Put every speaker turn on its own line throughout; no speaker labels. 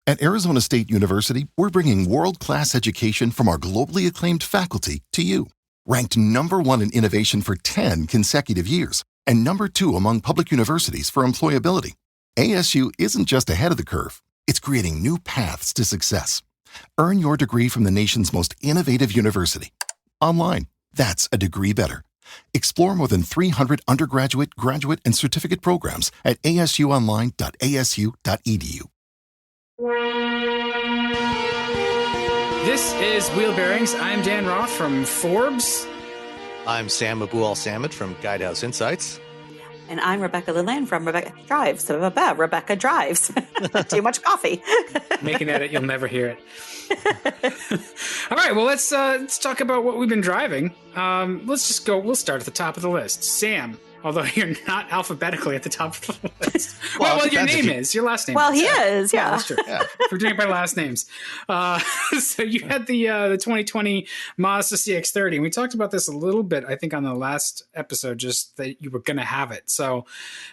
At Arizona State University, we're bringing world-class education from our globally acclaimed faculty to you. Ranked #1 in innovation for 10 consecutive years and #2 among public universities for employability, ASU isn't just ahead of the curve, it's creating new paths to success. Earn your degree from the nation's most innovative university. Online, that's a degree better. Explore more than 300 undergraduate, graduate, and certificate programs at asuonline.asu.edu.
This is Wheel Bearings. I'm Dan Roth from Forbes.
I'm Sam Abu-Al-Samad from Guidehouse Insights.
And I'm Rebecca Lilland from Rebecca Drives. Rebecca Drives. Too much coffee.
Make an edit, you'll never hear it. All right, well, let's talk about what we've been driving. We'll start at the top of the list. Sam, although you're not alphabetically at the top of the list. well your name is. Your last name
Well,
is.
he is, yeah.
That's true. Yeah. We're doing it by last names. So you had the 2020 Mazda CX-30, and we talked about this a little bit, I think, on the last episode, just that you were going to have it. So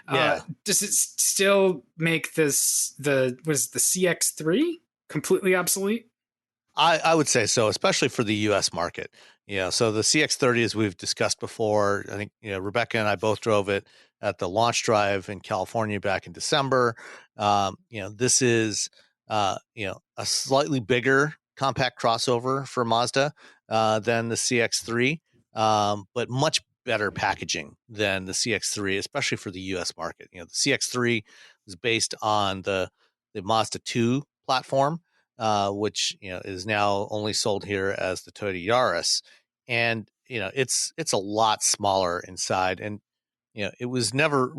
does it still make the CX-3 completely obsolete?
I would say so, especially for the U.S. market. So the CX-30, as we've discussed before, I think Rebecca and I both drove it at the launch drive in California back in December. This is a slightly bigger compact crossover for Mazda than the CX-3, but much better packaging than the CX-3, especially for the U.S. market. The CX-3 was based on the Mazda 2 platform. Which is now only sold here as the Toyota Yaris, and it's a lot smaller inside, and it was never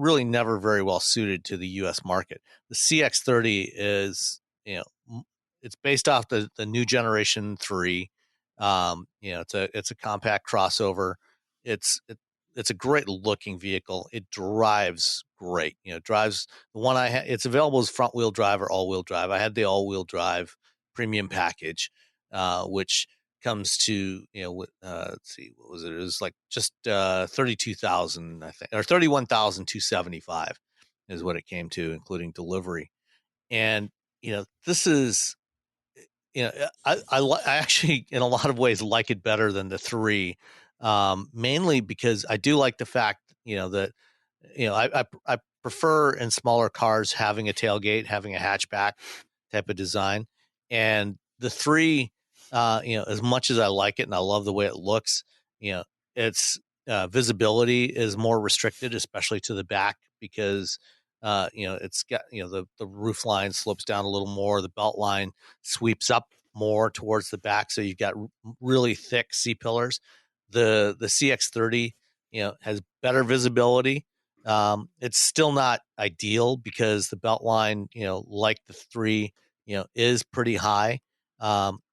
very well suited to the U.S. market. The CX-30 is it's based off the new generation 3. It's a compact crossover. It's a great looking vehicle. It drives great. Drives the one I had. It's available as front wheel drive or all wheel drive. I had the all wheel drive premium package, which comes to let's see, what was it? It was like just 32,000, I think, or 31,275 is what it came to, including delivery. And this is I actually in a lot of ways like it better than the 3, mainly because I do like the fact that I prefer in smaller cars having a tailgate, having a hatchback type of design. And the 3, as much as I like it and I love the way it looks, its visibility is more restricted, especially to the back, because it's got the roof line slopes down a little more, the belt line sweeps up more towards the back, so you've got really thick C-pillars. The CX-30 has better visibility. It's still not ideal because the belt line like the 3 is pretty high.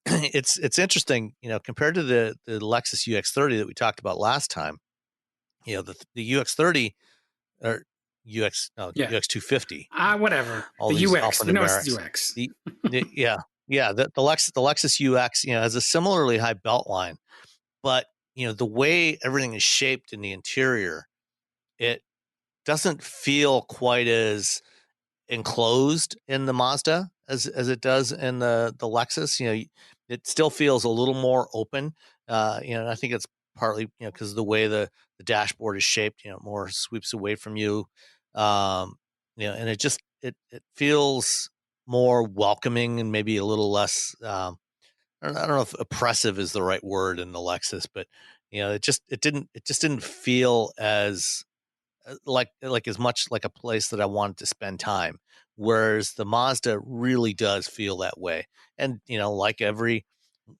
It's interesting, compared to the Lexus UX30 that we talked about last time. The UX30 or UX250.
Whatever.
All
the
these
UX. We know it's
alphanumerics.
the UX.
The Lexus UX has a similarly high belt line, but the way everything is shaped in the interior, it doesn't feel quite as enclosed in the Mazda as it does in the Lexus. It still feels a little more open. And I think it's partly because of the way the dashboard is shaped. More sweeps away from you. And it just it feels more welcoming and maybe a little less. I don't know if oppressive is the right word in the Lexus, but it just didn't feel as like as much like a place that I wanted to spend time, whereas the Mazda really does feel that way. And like every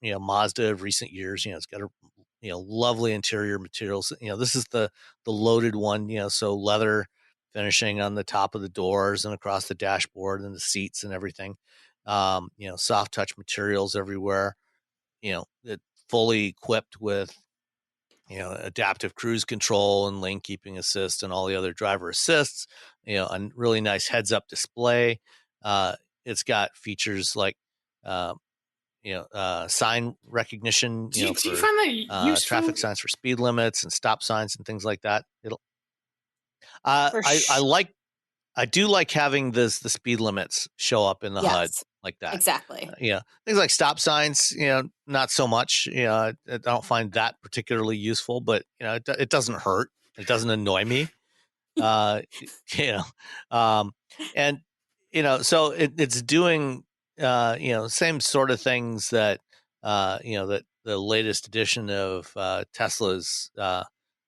Mazda of recent years, it's got a lovely interior materials. This is the loaded one, so leather finishing on the top of the doors and across the dashboard and the seats and everything. Soft touch materials everywhere. It fully equipped with adaptive cruise control and lane keeping assist and all the other driver assists, a really nice heads up display. It's got features like, sign recognition,
Do you find that useful?
Traffic signs for speed limits and stop signs and things like that.
For
I I do like having the speed limits show up in the HUD
Yes,
like that.
exactly.
Things like stop signs, not so much. I don't find that particularly useful, but it doesn't hurt. It doesn't annoy me. you know, and so it's doing same sort of things that that the latest edition of Tesla's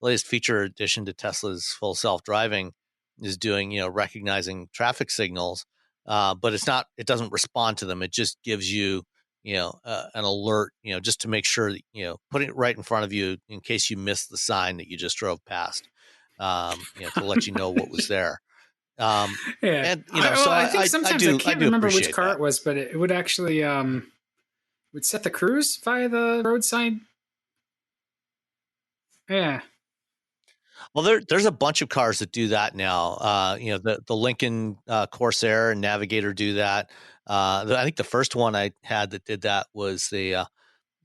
latest feature addition to Tesla's full self-driving is doing, recognizing traffic signals, but it doesn't respond to them. It just gives you, an alert, just to make sure that, putting it right in front of you in case you missed the sign that you just drove past, to let you know what was there.
Yeah.
And,
I think sometimes I can't remember which car
that.
it was, but it would actually would set the cruise via the roadside. Yeah.
Well, there's a bunch of cars that do that now. The Lincoln Corsair and Navigator do that. I think the first one I had that did that was the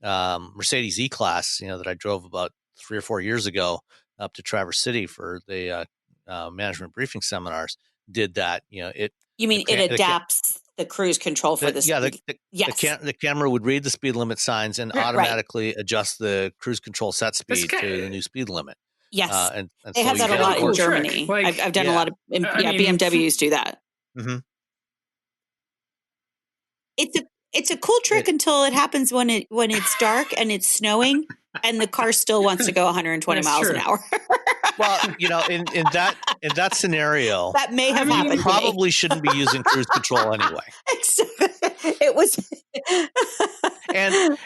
Mercedes E-Class, that I drove about 3 or 4 years ago up to Traverse City for the management briefing seminars. Did that?
You mean it adapts the cruise control for this?
Yeah,
yes.
The camera would read the speed limit signs and automatically adjust the cruise control set speed to the new speed limit.
Yes,
and
they have that a lot in Germany.
Like,
I've done a lot of BMWs do that.
Mm-hmm.
It's a cool trick until it happens when it's dark and it's snowing and the car still wants to go 120 miles an hour.
Well, in that scenario,
that may have happened.
You probably shouldn't be using cruise control anyway.
It was,
and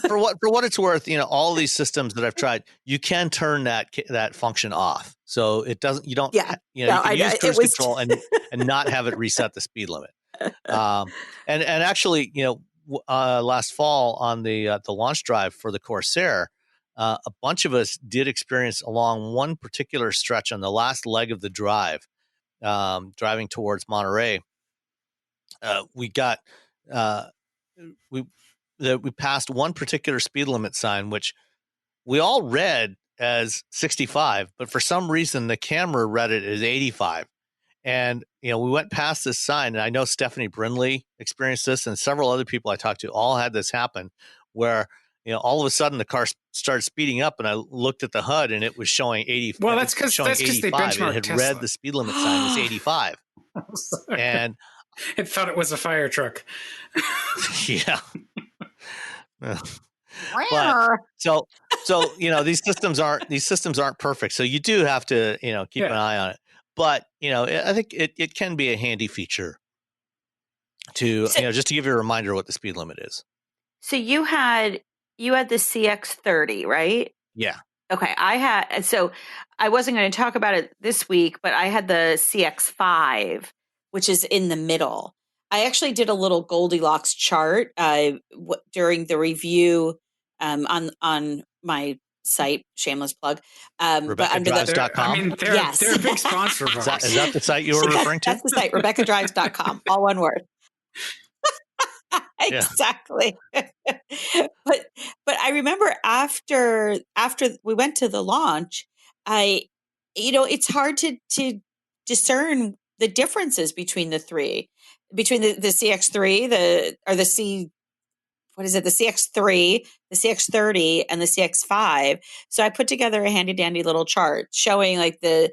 for what it's worth, all these systems that I've tried, you can turn that function off, so it doesn't. You don't.
Yeah.
You can use cruise control and not have it reset the speed limit. And actually, last fall on the launch drive for the Corsair, a bunch of us did experience along one particular stretch on the last leg of the drive, driving towards Monterey. We got we passed one particular speed limit sign, which we all read as 65, but for some reason the camera read it as 85. And, we went past this sign, and I know Stephanie Brindley experienced this, and several other people I talked to all had this happen, where, all of a sudden the car started speeding up, and I looked at the HUD, and it was showing 80.
Well, that's because they benchmarked
it had
Tesla.
read the speed limit sign as 85. And
it thought it was a fire truck.
Yeah. But, so these systems aren't perfect, so you do have to keep an eye on it. But I think it can be a handy feature to just to give you a reminder what the speed limit is.
So you had the CX-30, right?
Yeah.
Okay, so I wasn't going to talk about it this week, but I had the CX-5, which is in the middle. I actually did a little Goldilocks chart during the review on my site, shameless plug.
RebeccaDrives.com.
I mean, they're a big sponsor of ours.
Is that the site you were referring to?
That's the site, RebeccaDrives.com, all one word. Exactly. But I remember after we went to the launch, it's hard to discern the differences between the three, between the CX-3, the CX-3, the CX-30, and the CX-5. So I put together a handy dandy little chart showing like the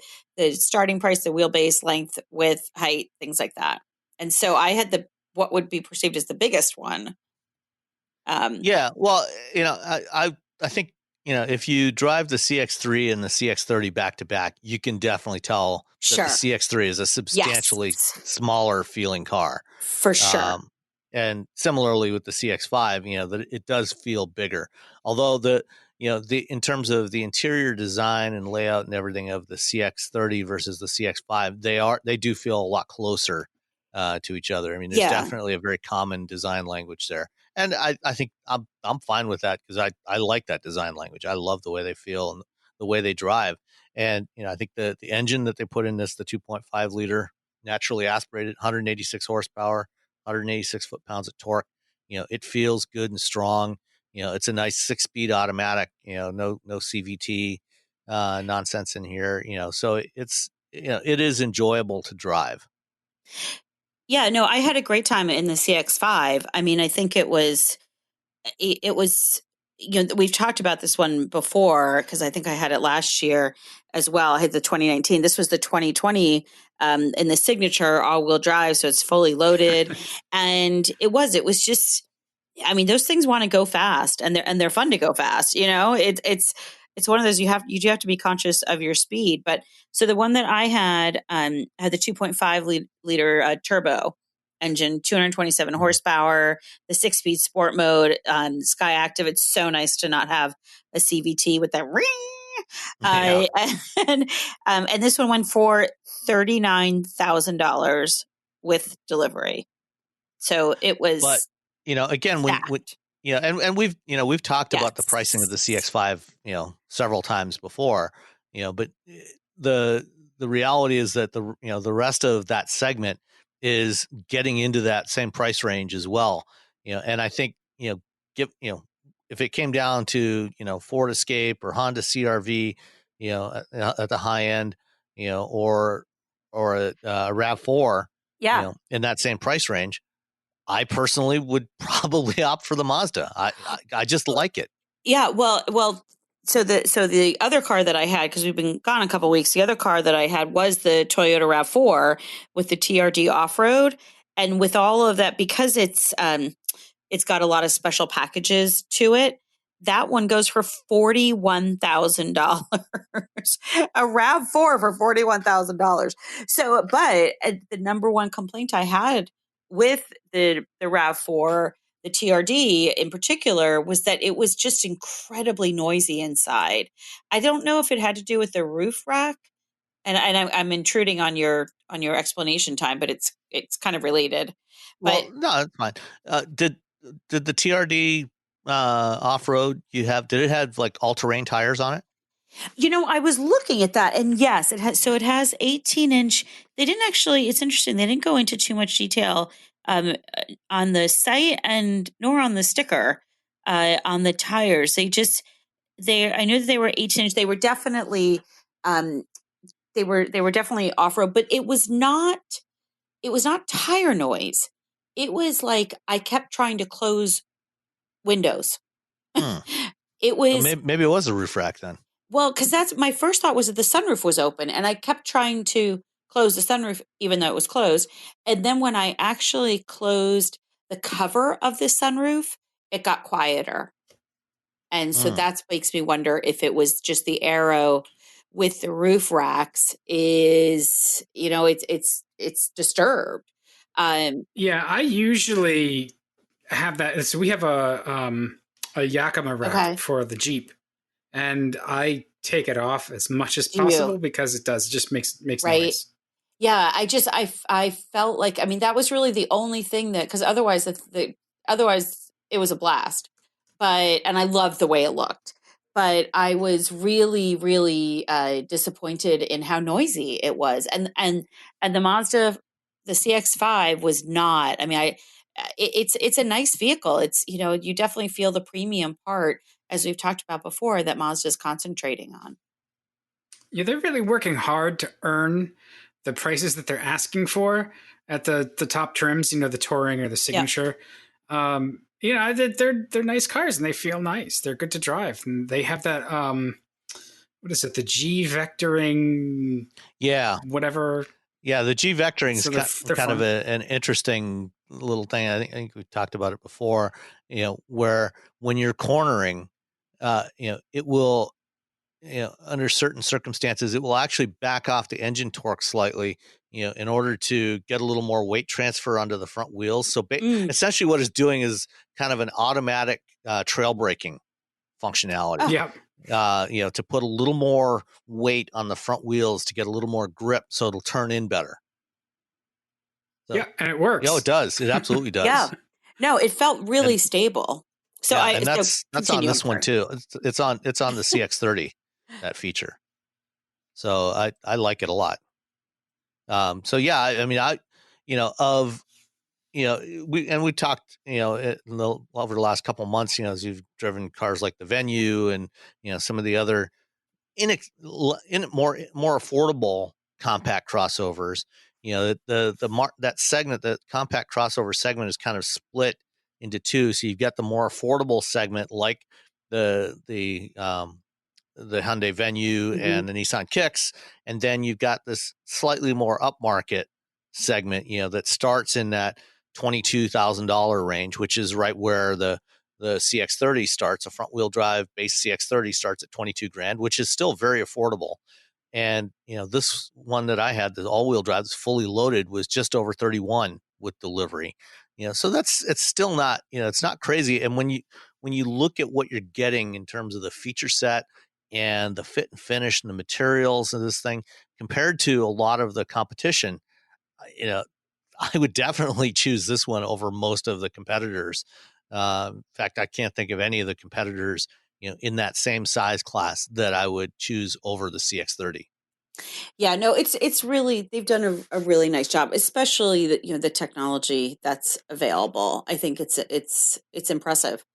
starting price, the wheelbase, length, width, height, things like that. And so I had what would be perceived as the biggest one.
Well, I think, if you drive the CX-3 and the CX-30 back to back, you can definitely tell that the CX-3 is a substantially smaller feeling car.
For sure.
And similarly with the CX-5, that it does feel bigger. Although in terms of the interior design and layout and everything of the CX-30 versus the CX-5, they do feel a lot closer to each other. I mean, there's definitely a very common design language there. And I think I'm fine with that because I like that design language. I love the way they feel and the way they drive. And, I think the engine that they put in this, the 2.5 liter naturally aspirated, 186 horsepower, 186 foot-pounds of torque, it feels good and strong. It's a nice 6-speed automatic, no CVT nonsense in here, so it's, it is enjoyable to drive.
Yeah, no, I had a great time in the CX-5. I mean, I think it was, we've talked about this one before because I think I had it last year as well. I had the 2019. This was the 2020 in the Signature all-wheel drive, so it's fully loaded. And it was just, I mean, those things want to go fast, and they're fun to go fast. It's one of those you do have to be conscious of your speed. But so the one that I had the 2.5 liter turbo engine, 227 horsepower, the 6-speed sport mode, Sky Active. It's so nice to not have a CVT with that ring.
Yeah.
And this one went for $39,000 with delivery. So it was.
But again, when and we've talked about the pricing of the CX-5 several times before, but the reality is that the rest of that segment is getting into that same price range as well, and I think if it came down to Ford Escape or Honda CRV, at the high end, or a RAV4, in that same price range, I personally would probably opt for the Mazda. I just like it.
Yeah, well. So the other car that I had, because we've been gone a couple of weeks, the other car that I had was the Toyota RAV4 with the TRD off-road, and with all of that, because it's got a lot of special packages to it. That one goes for $41,000. A RAV4 for $41,000. So, but the number one complaint I had with the RAV4, the TRD in particular, was that it was just incredibly noisy inside. I don't know if it had to do with the roof rack, and I'm intruding on your explanation time, but it's kind of related.
Well, no, it's fine. Did the TRD off road did it have like all terrain tires on it?
I was looking at that, and yes, it has. So it has 18-inch. They didn't actually. It's interesting. They didn't go into too much detail on the site and nor on the sticker on the tires. I knew that they were 18-inch. They were definitely they were definitely off road, but it was not tire noise. It was like I kept trying to close windows. It was
maybe it was a roof rack then.
Well, because that's my first thought was that the sunroof was open, and I kept trying to close the sunroof even though it was closed. And then when I actually closed the cover of the sunroof, it got quieter. And so that makes me wonder if it was just the aero with the roof racks is, it's disturbed.
Yeah, I usually have that. So we have a Yakima rack for the Jeep, and I take it off as much as possible because it just makes noise.
Yeah, I felt like, I mean, that was really the only thing because otherwise otherwise it was a blast. And I loved the way it looked. But I was really, really disappointed in how noisy it was. And the Mazda, the CX-5 was not. I mean, it's a nice vehicle. It's, you definitely feel the premium part, as we've talked about before, that Mazda is concentrating on.
Yeah, they're really working hard to earn the prices that they're asking for at the top trims, the Touring or the Signature. Yeah. They're nice cars and they feel nice. They're good to drive. And they have that, what is it? The G vectoring.
Yeah.
Whatever.
Yeah. The G vectoring is kind of an interesting little thing. I think we talked about it before, where when you're cornering, it will, under certain circumstances, it will actually back off the engine torque slightly, in order to get a little more weight transfer onto the front wheels. So essentially what it's doing is kind of an automatic trail braking functionality.
Yeah.
To put a little more weight on the front wheels to get a little more grip so it'll turn in better. So,
yeah, and it works.
It does. It absolutely does.
Yeah. No, it felt really stable. So
and that's on this one too. It's on the CX-30, that feature. So I like it a lot. So yeah, I mean, we talked, over the last couple of months, as you've driven cars like the Venue and, some of the other more affordable compact crossovers, that segment, the compact crossover segment, is kind of split into two. So you've got the more affordable segment, like the Hyundai Venue and the Nissan Kicks, and then you've got this slightly more upmarket segment, that starts in that $22,000 range, which is right where the CX-30 starts. A front wheel drive base CX-30 starts at 22 grand, which is still very affordable. And this one that I had, the all-wheel drive, that's fully loaded, was just over 31 with delivery. So it's still not, it's not crazy. And when you look at what you're getting in terms of the feature set and the fit and finish and the materials of this thing compared to a lot of the competition, I would definitely choose this one over most of the competitors. In fact, I can't think of any of the competitors, in that same size class that I would choose over the CX-30.
Yeah, no, it's really, they've done a really nice job, especially the technology that's available. I think it's impressive.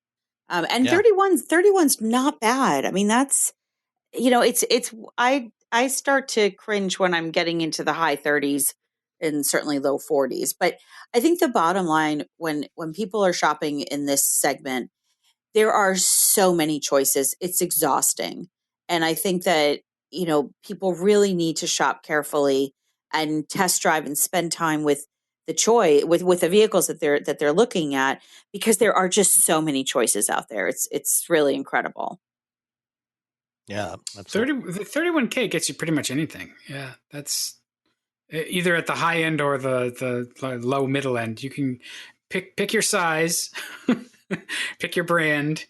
And
Yeah.
31's not bad. I mean, that's, I start to cringe when I'm getting into the high 30s and certainly low 40s. But I think the bottom line, when people are shopping in this segment, there are so many choices. It's exhausting. And I think that, people really need to shop carefully and test drive and spend time with the with the vehicles that they're looking at, because there are just so many choices out there. It's really incredible.
Yeah, absolutely.
The 31K gets you pretty much anything. Yeah, that's either at the high end or the low middle end. You can pick your size, pick your brand,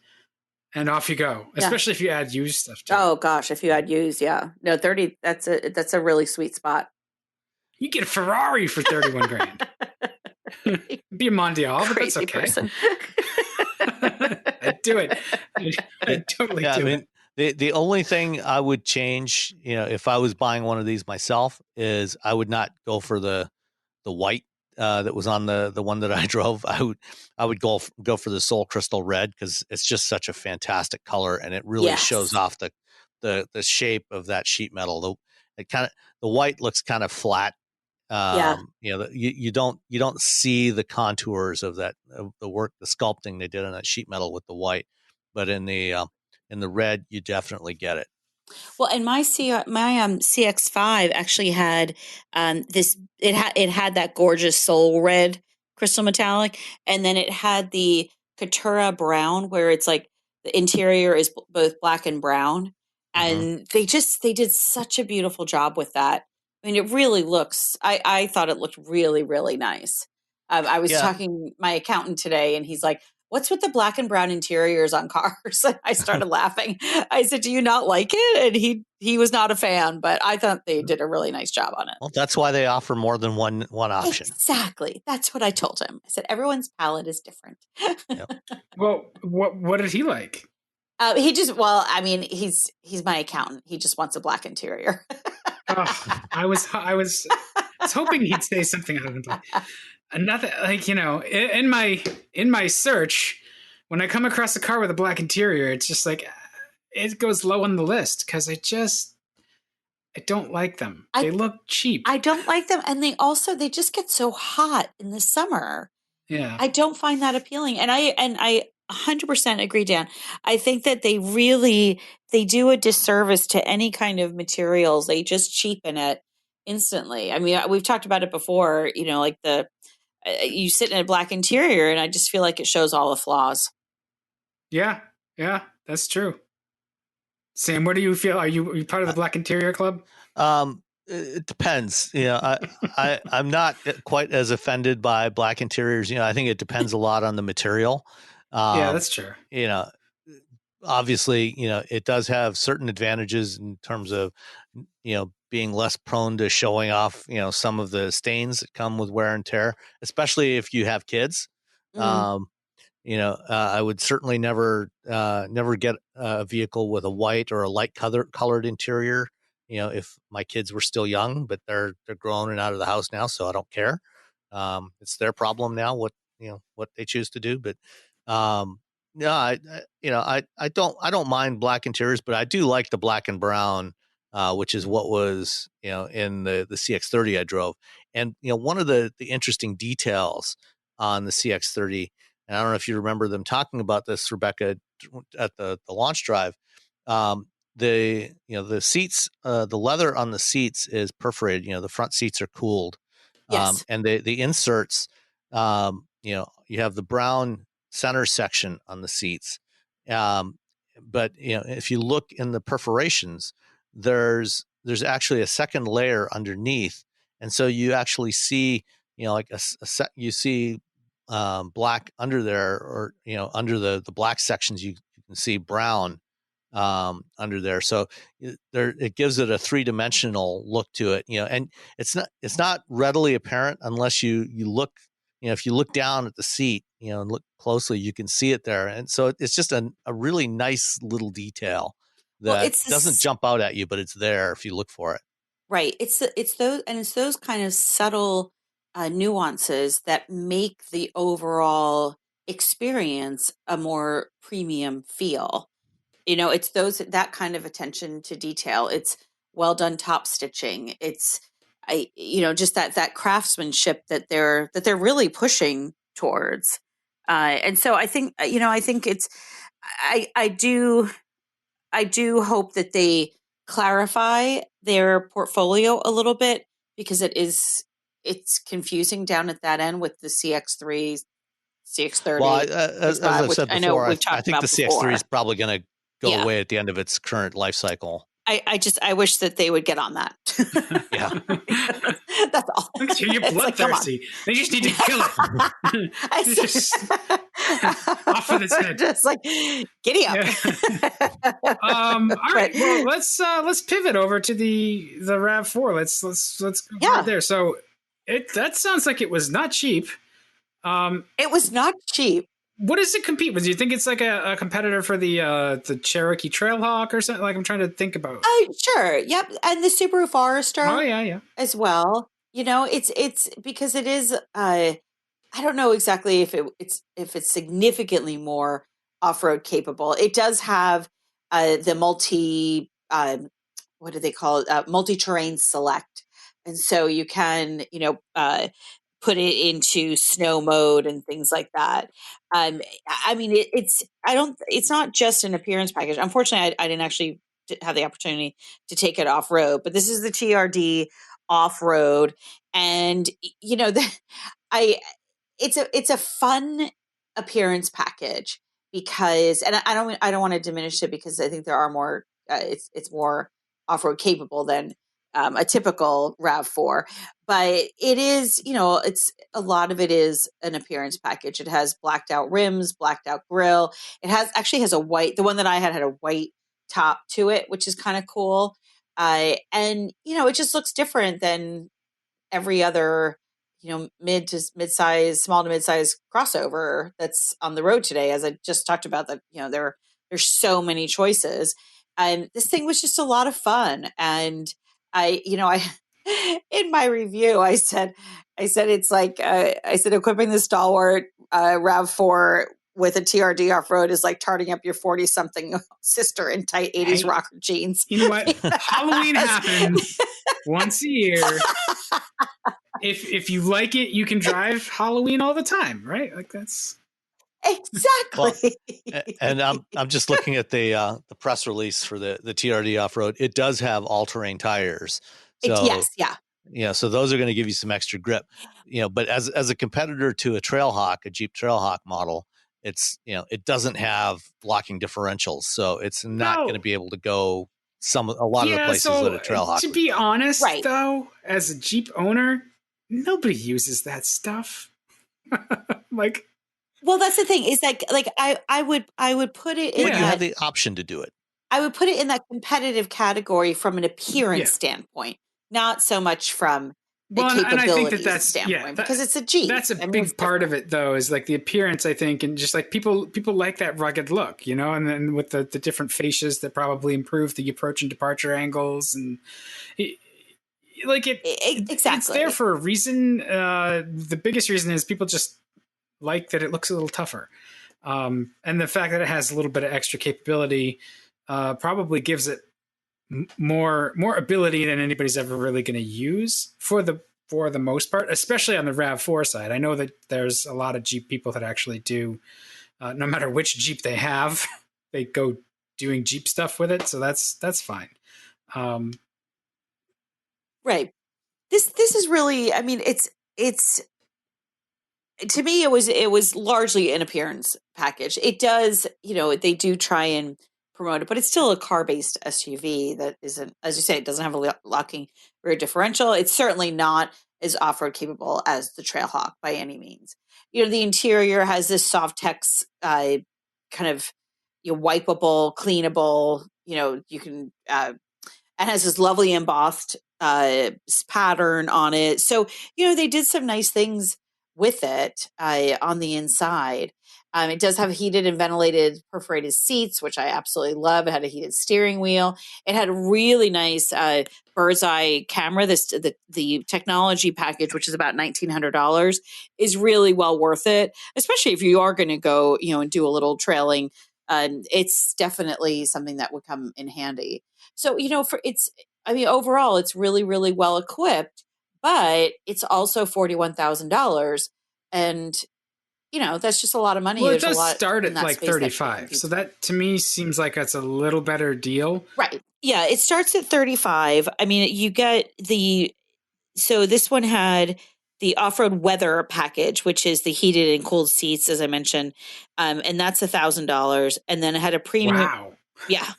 and off you go.
Yeah.
Especially if you add used stuff to
Oh
it.
gosh, if you add used, yeah. No, 30, that's a really sweet spot.
You get a Ferrari for 31 grand. Be a Mondial, but that's
Crazy
okay.
person.
I'd do it. I'd totally do it.
The only thing I would change, if I was buying one of these myself, is I would not go for the white that was on the one that I drove. I would go for the Soul Crystal Red, because it's just such a fantastic color, and it really shows off the shape of that sheet metal. The white looks kind of flat. You don't see the contours of that, of the work, the sculpting they did on that sheet metal with the white, but in the red, you definitely get it.
Well, and my CX-5 actually had this. It had that gorgeous soul red crystal metallic, and then it had the Katura brown, where it's like the interior is both black and brown, and they did such a beautiful job with that. I mean, it really looks. I thought it looked really, really nice. I was talking to my accountant today, and he's like, "What's with the black and brown interiors on cars?" I started laughing. I said, "Do you not like it?" And he was not a fan, but I thought they did a really nice job on it.
Well, that's why they offer more than one option.
Exactly. That's what I told him. I said, everyone's palate is different.
Yep. Well, what did he like?
He just, he's my accountant. He just wants a black interior.
I was hoping he'd say something other than black. Nothing, like, in my search, when I come across a car with a black interior, it's just like, it goes low on the list, because I don't like them. They look cheap.
I don't like them, and they just get so hot in the summer.
Yeah,
I don't find that appealing, and I 100% agree, Dan. I think that they do a disservice to any kind of materials. They just cheapen it instantly. I mean, we've talked about it before. Like you sit in a black interior, and I just feel like it shows all the flaws.
Yeah, that's true. Sam, what do you feel? Are you part of the black interior club?
It depends. I'm not quite as offended by black interiors. I think it depends a lot on the material.
Yeah, that's true.
Obviously, it does have certain advantages in terms of, being less prone to showing off, some of the stains that come with wear and tear, especially if you have kids. I would certainly never get a vehicle with a white or a light colored interior. If my kids were still young, but they're grown and out of the house now, so I don't care. It's their problem now what they choose to do. But no, I don't mind black interiors, but I do like the black and brown, which is what was in the CX-30 I drove. And one of the interesting details on the CX-30, and I don't know if you remember them talking about this, Rebecca, at the launch drive. The seats, the leather on the seats is perforated. The front seats are cooled.
Yes.
And the inserts, you have the brown center section on the seats. But if you look in the perforations, there's actually a second layer underneath, and so you actually see like you see black under there, or under the black sections you can see brown under there. So it gives it a three-dimensional look to it, and it's not readily apparent unless you look. If you look down at the seat, and look closely, you can see it there. And so it's just a really nice little detail that doesn't jump out at you, but it's there if you look for it.
Right. It's those kind of subtle nuances that make the overall experience a more premium feel. It's that kind of attention to detail. It's well done top stitching. It's just that craftsmanship that they're really pushing towards. And so I think it's I do hope that they clarify their portfolio a little bit, because it's confusing down at that end with the CX3, CX30.
Well, as I've said before, I think the CX3 is probably going to go away at the end of its current life cycle.
I wish that they would get on that.
Yeah.
That's all.
You're bloodthirsty. They just need to kill it. Just off with its head.
Just like, giddy up.
Yeah. All right. Well, let's pivot over to the RAV4. Let's go right there. So that sounds like it was not cheap.
It was not cheap.
What does it compete with? Do you think it's like a competitor for the Cherokee Trailhawk or something? Like, I'm trying to think about.
Sure. Yep. And the Subaru Forester.
Oh yeah.
As well. It's because it is. I don't know exactly if it's significantly more off-road capable. It does have the multi. What do they call it? Multi-terrain select, and so you can put it into snow mode and things like that. I mean, it's not just an appearance package. Unfortunately, I didn't actually have the opportunity to take it off road, but this is the TRD off road, and it's a fun appearance package, because, and I don't want to diminish it, because I think there are more. It's more off road capable than a typical RAV4, but it is, it's a lot of it is an appearance package. It has blacked out rims, blacked out grille. It actually has a white. The one that I had a white top to it, which is kind of cool. And it just looks different than every other, small to mid-size crossover that's on the road today. As I just talked about, that there's so many choices, and this thing was just a lot of fun. And I in my review, I said it's like equipping the stalwart RAV4 with a TRD off road is like tarting up your 40-something sister in tight 80s rocker jeans.
You know what? Halloween happens once a year. If you like it, you can drive Halloween all the time, right? Like, that's
exactly.
Well, and I'm just looking at the press release for the TRD off road. It does have all terrain tires. So,
yes, yeah.
Yeah, so those are going to give you some extra grip. But as a competitor to a Jeep Trailhawk model, it's it doesn't have locking differentials, so it's not going to be able to go a lot of the places that a Trailhawk.
To be honest, though, as a Jeep owner, nobody uses that stuff. Like,
well, that's the thing. Is like I would put it in.
But you have the option to do it.
I would put it in that competitive category from an appearance standpoint, not so much from the capabilities standpoint, because it's a Jeep.
That's a big part of it, though, is like the appearance, I think, and just like people like that rugged look, and then with the different fascias that probably improve the approach and departure angles, and exactly, it's there for a reason. The biggest reason is people just like that it looks a little tougher, and the fact that it has a little bit of extra capability probably gives it more ability than anybody's ever really going to use for the for the most part, especially on the RAV4 side. I know that there's a lot of Jeep people that actually do, no matter which Jeep they have, they go doing Jeep stuff with it. So that's fine.
Right. This is really, I mean, it's to me, it was largely an appearance package. It does, they do try and promote it, but it's still a car-based SUV that isn't, as you say, it doesn't have a locking rear differential. It's certainly not as off-road capable as the Trailhawk by any means. The interior has this Softex kind of wipeable, cleanable. You can and has this lovely embossed pattern on it. So they did some nice things with it on the inside. It does have heated and ventilated perforated seats, which I absolutely love. It had a heated steering wheel. It had a really nice bird's eye camera. The technology package, which is about $1,900, is really well worth it, especially if you are going to go, and do a little trailing. It's definitely something that would come in handy. So, overall, it's really, really well equipped, but it's also $41,000. And, that's just a lot of money.
Well, it
There's a
does
lot
start
in
at
that
like
space that
35.
competes
So
with.
that to me seems like that's a little better deal.
Right. Yeah, it starts at 35. I mean, you get so this one had the off-road weather package, which is the heated and cooled seats, as I mentioned. And that's $1,000. And then it had a premium.
Wow.
Yeah.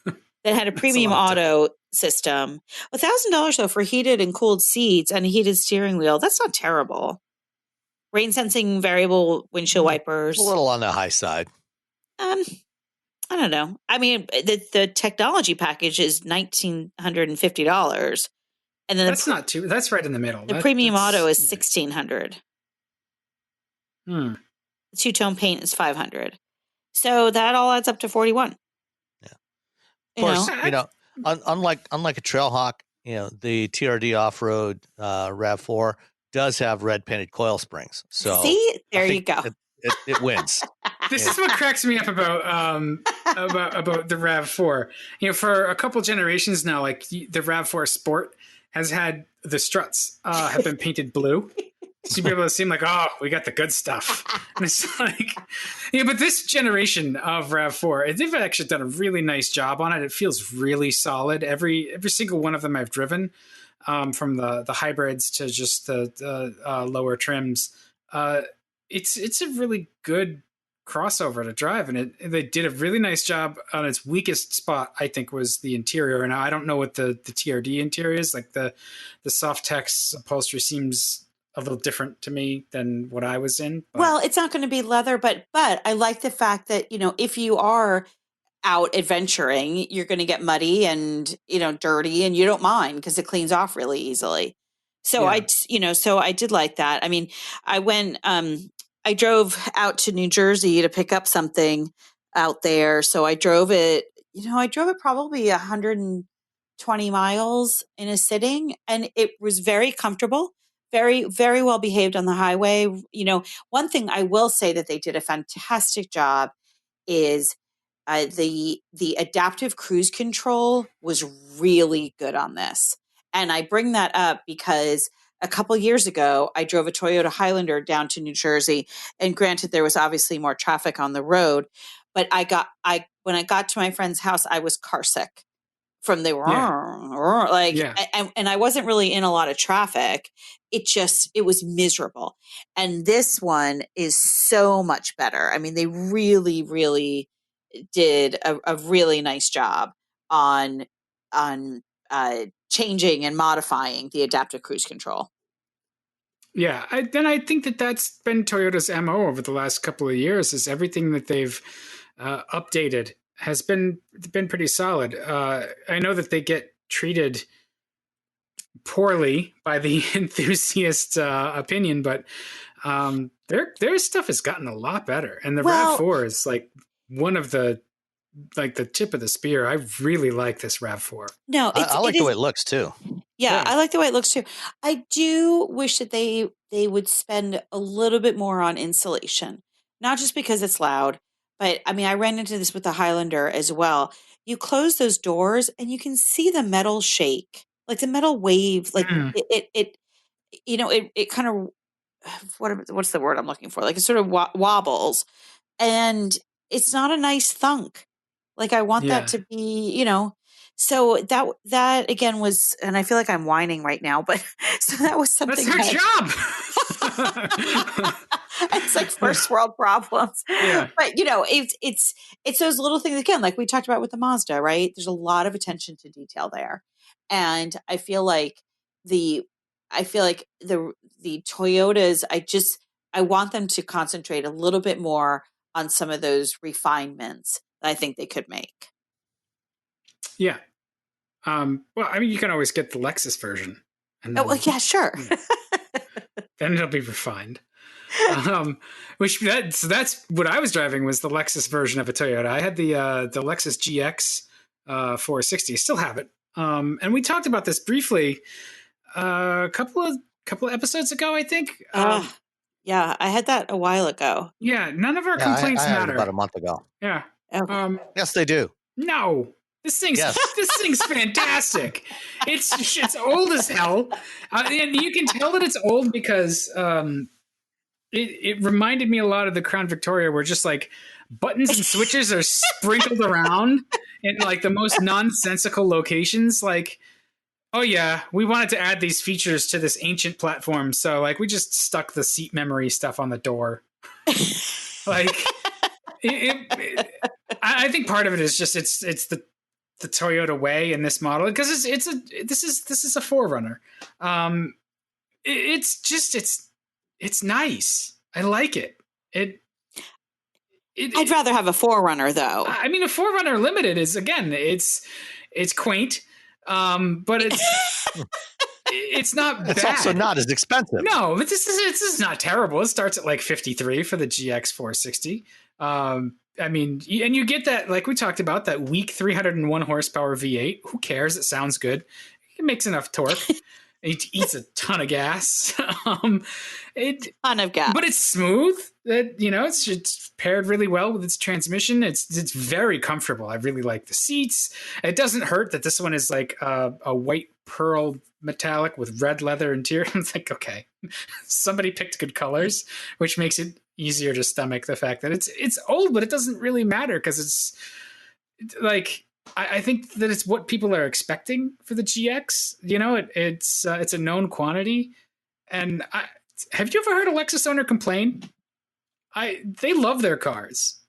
That had a
That's a
premium
lot of
auto system. $1,000 though for heated and cooled seats and a heated steering wheel. That's not terrible. Rain sensing variable windshield wipers.
A little on the high side.
I don't know. I mean, the technology package is $1,950, and then
that's not too. That's right in the middle.
The premium auto is $1,600.
The
two-tone paint is $500. So that all adds up to $41.
Yeah. Of course, unlike a Trailhawk, the TRD off-road RAV4 does have red painted coil springs. So
see, there you go.
It wins.
This is what cracks me up about the RAV4. For a couple generations now, like the RAV4 Sport has had the struts have been painted blue. So you'd be able to seem like, oh, we got the good stuff. And it's like, but this generation of RAV4, they've actually done a really nice job on it. It feels really solid. Every single one of them I've driven, from the hybrids to just the lower trims, it's a really good crossover to drive, and they did a really nice job on its weakest spot. I think was the interior, and I don't know what the TRD interior is like. The Softex upholstery seems a little different to me than what I was in.
But. Well, it's not going to be leather, but I like the fact that if you are out adventuring, you're going to get muddy and dirty, and you don't mind because it cleans off really easily. So yeah. So I did like that. I mean, I went. I drove out to New Jersey to pick up something out there. So I drove it, probably 120 miles in a sitting, and it was very comfortable, very, very well behaved on the highway. One thing I will say that they did a fantastic job is the adaptive cruise control was really good on this. And I bring that up because a couple years ago, I drove a Toyota Highlander down to New Jersey, and granted, there was obviously more traffic on the road, but when I got to my friend's house, I was car sick from the and I wasn't really in a lot of traffic. It was miserable. And this one is so much better. I mean, they really, really did a really nice job on changing and modifying the adaptive cruise control.
Yeah, I think that's been Toyota's MO over the last couple of years. Is everything that they've updated has been pretty solid. I know that they get treated poorly by the enthusiast opinion, but their stuff has gotten a lot better, and the RAV4 is like one of the tip of the spear. I really like this RAV4.
No,
I like the way it looks too.
Yeah, I like the way it looks too. I do wish that they would spend a little bit more on insulation, not just because it's loud, but I mean, I ran into this with the Highlander as well. You close those doors and you can see the metal shake, like the metal wave, like it kind of, what's the word I'm looking for? Like it sort of wobbles, and it's not a nice thunk. Like I want that
Yeah.
to be, so that again was, and I feel like I'm whining right now, but so that was
That's
something
her
that
job.
it's like first world problems.
Yeah.
But it's those little things again, like we talked about with the Mazda, right? There's a lot of attention to detail there. And I feel like the the Toyotas, I want them to concentrate a little bit more on some of those refinements that I think they could make.
Yeah. Well, I mean, you can always get the Lexus version. And
Oh, well, yeah, sure.
then it'll be refined. So that's what I was driving was the Lexus version of a Toyota. I had the Lexus GX 460. I still have it. And we talked about this briefly a couple of episodes ago, I think.
Yeah, I had that a while ago.
Yeah, none of our complaints
I had
matter.
it about a month ago.
Yeah.
Okay.
Yes, they do.
No. This thing's fantastic. It's old as hell, and you can tell that it's old because it reminded me a lot of the Crown Victoria, where just like buttons and switches are sprinkled around in like the most nonsensical locations. Like, oh yeah, we wanted to add these features to this ancient platform, so like we just stuck the seat memory stuff on the door. Like, I think part of it is just it's the Toyota way in this model because this is a 4Runner. It's nice. I like it.
I'd rather have a 4Runner though.
I mean, a 4Runner Limited is again, it's quaint, but it's not bad.
It's also not as expensive.
No, but this is not terrible. It starts at like 53 for the GX 460. I mean, and you get that, like we talked about, that weak 301 horsepower V8. Who cares? It sounds good. It makes enough torque. It eats a ton of gas.
Ton of gas.
But it's smooth. It's paired really well with its transmission. It's very comfortable. I really like the seats. It doesn't hurt that this one is like a white pearl metallic with red leather interior. I'm like, okay, somebody picked good colors, which makes it easier to stomach the fact that it's old, but it doesn't really matter because it's like I think that it's what people are expecting for the GX. It's a known quantity. And have you ever heard a Lexus owner complain? They love their cars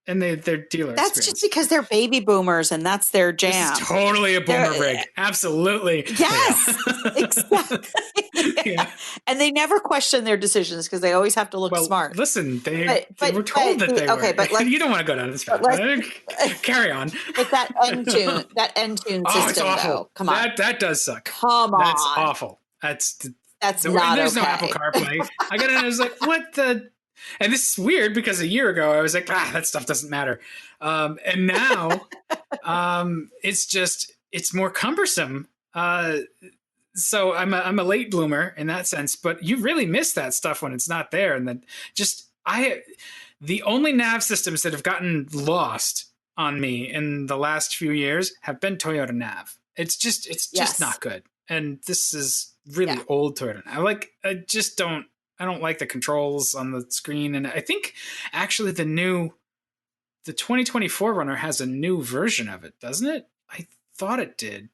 and their dealer.
That's just because they're baby boomers and that's their jam.
This is totally a boomer rig. Absolutely.
Yes, exactly.
Yeah.
And they never question their decisions because they always have to look smart.
Listen, they were told that they were.
Okay, but
you don't want to go down this path. Carry on.
But that Entune system, though, come on.
That does suck.
Come on.
That's awful. That's
not
there's
okay.
no Apple CarPlay. I was like, what the? And this is weird because a year ago I was like, that stuff doesn't matter. And now it's more cumbersome. So I'm a late bloomer in that sense, but you really miss that stuff when it's not there. And then the only nav systems that have gotten lost on me in the last few years have been Toyota Nav. It's just not good. And this is really old Toyota. I don't like the controls on the screen. And I think actually the 2024 Runner has a new version of it, doesn't it? I thought it did.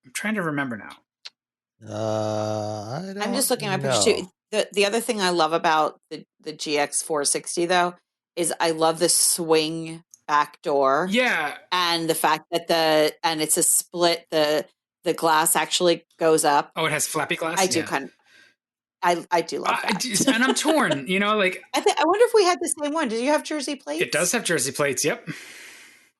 I'm trying to remember now.
I'm just looking at my picture too. The other thing I love about the GX 460 though is I love the swing back door.
Yeah.
And the fact that it's a split, the glass actually goes up.
Oh, it has flappy glass?
I do I do love that.
And I'm torn, I
wonder if we had the same one. Did you have Jersey plates?
It does have Jersey plates. Yep.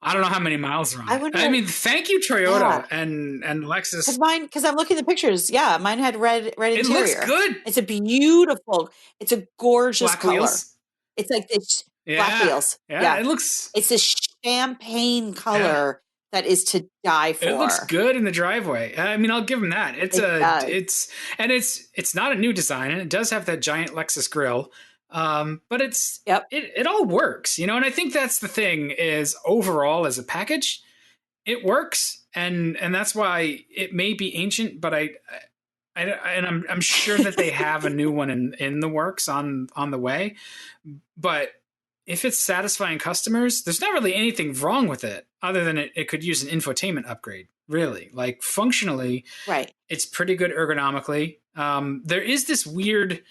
I don't know how many miles are on it. I mean, thank you, Toyota and Lexus.
Because I'm looking at the pictures. Yeah, mine had red interior.
It looks good.
It's it's a gorgeous
black
color.
Wheels.
It's like this black wheels.
Yeah,
it's a champagne color that is to die for.
It looks good in the driveway. I mean, I'll give them that. It's not a new design, and it does have that giant Lexus grille. But it all works, and I think that's the thing is overall as a package, it works. And that's why it may be ancient, but and I'm sure that they have a new one in the works on the way. But if it's satisfying customers, there's not really anything wrong with it other than it could use an infotainment upgrade. Really, like functionally,
Right.
it's pretty good ergonomically. There is this weird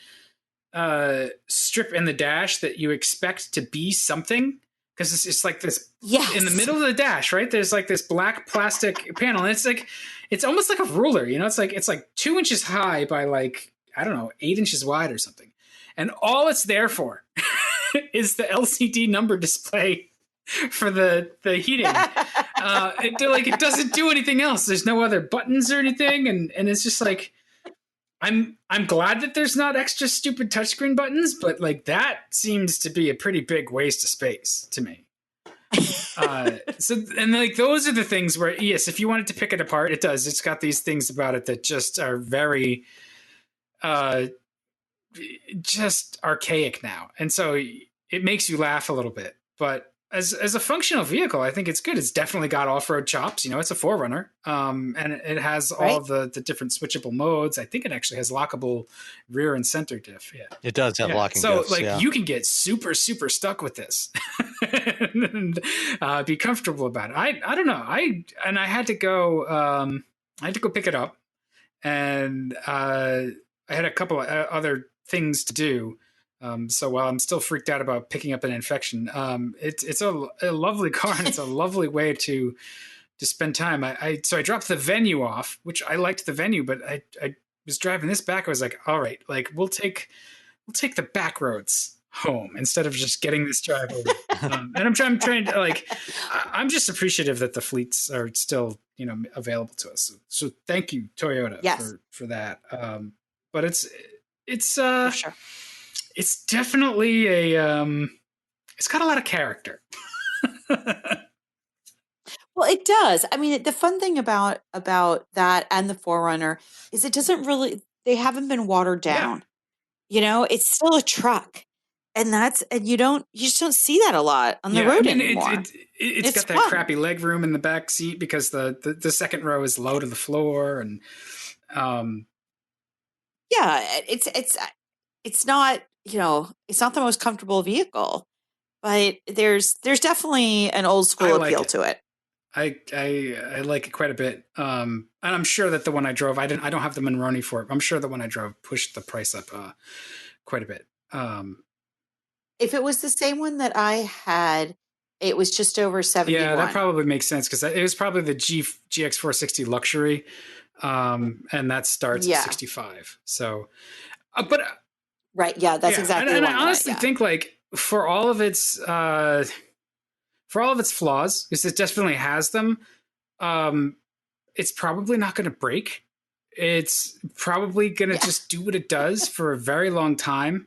strip in the dash that you expect to be something, because it's like this
Yes.
in the middle of the dash, right? There's like this black plastic panel, and it's almost like a ruler, you know? It's like 2 inches high by like, I don't know, 8 inches wide or something. And all it's there for is the LCD number display for the heating. It doesn't do anything else. There's no other buttons or anything, and it's just like, I'm glad that there's not extra stupid touchscreen buttons, but like that seems to be a pretty big waste of space to me. And like those are the things where, yes, if you wanted to pick it apart, it does. It's got these things about it that just are very just archaic now, and so it makes you laugh a little bit. But as a functional vehicle, I think it's good. It's definitely got off-road chops. You know, it's a 4Runner, and it has all the different switchable modes. I think it actually has lockable rear and center diff. Yeah,
It does have locking
so
diffs,
like you can get super stuck with this and be comfortable about it. I don't know. I had to go. I had to go pick it up, and I had a couple of other things to do. So while I'm still freaked out about picking up an infection, it's a lovely car, and it's a lovely way to spend time. So I dropped the Venue off, which I liked the Venue, but I was driving this back. I was like, all right, like we'll take the back roads home instead of just getting this drive over. And I'm trying to like, I'm just appreciative that the fleets are still, available to us. So thank you, Toyota, for that. But it's
For sure.
It's definitely it's got a lot of character.
Well, it does. I mean, the fun thing about that and the 4Runner is it doesn't really, they haven't been watered down.
Yeah.
It's still a truck. And you just don't see that a lot on the road anymore.
It's got that crappy leg room in the back seat because the second row is low to the floor, and
it's not, it's not the most comfortable vehicle, but there's definitely an old school appeal to it.
I like it quite a bit. And I'm sure that the one I drove, I don't have the Monroney for it. I'm sure the one I drove pushed the price up quite a bit.
If it was the same one that I had, it was just over 71.
Yeah, that probably makes sense because it was probably the GX460 Luxury, and that starts at 65. So, but
right, yeah, that's exactly.
And I honestly think, like, for all of its flaws, because it definitely has them, it's probably not going to break. It's probably going to just do what it does for a very long time.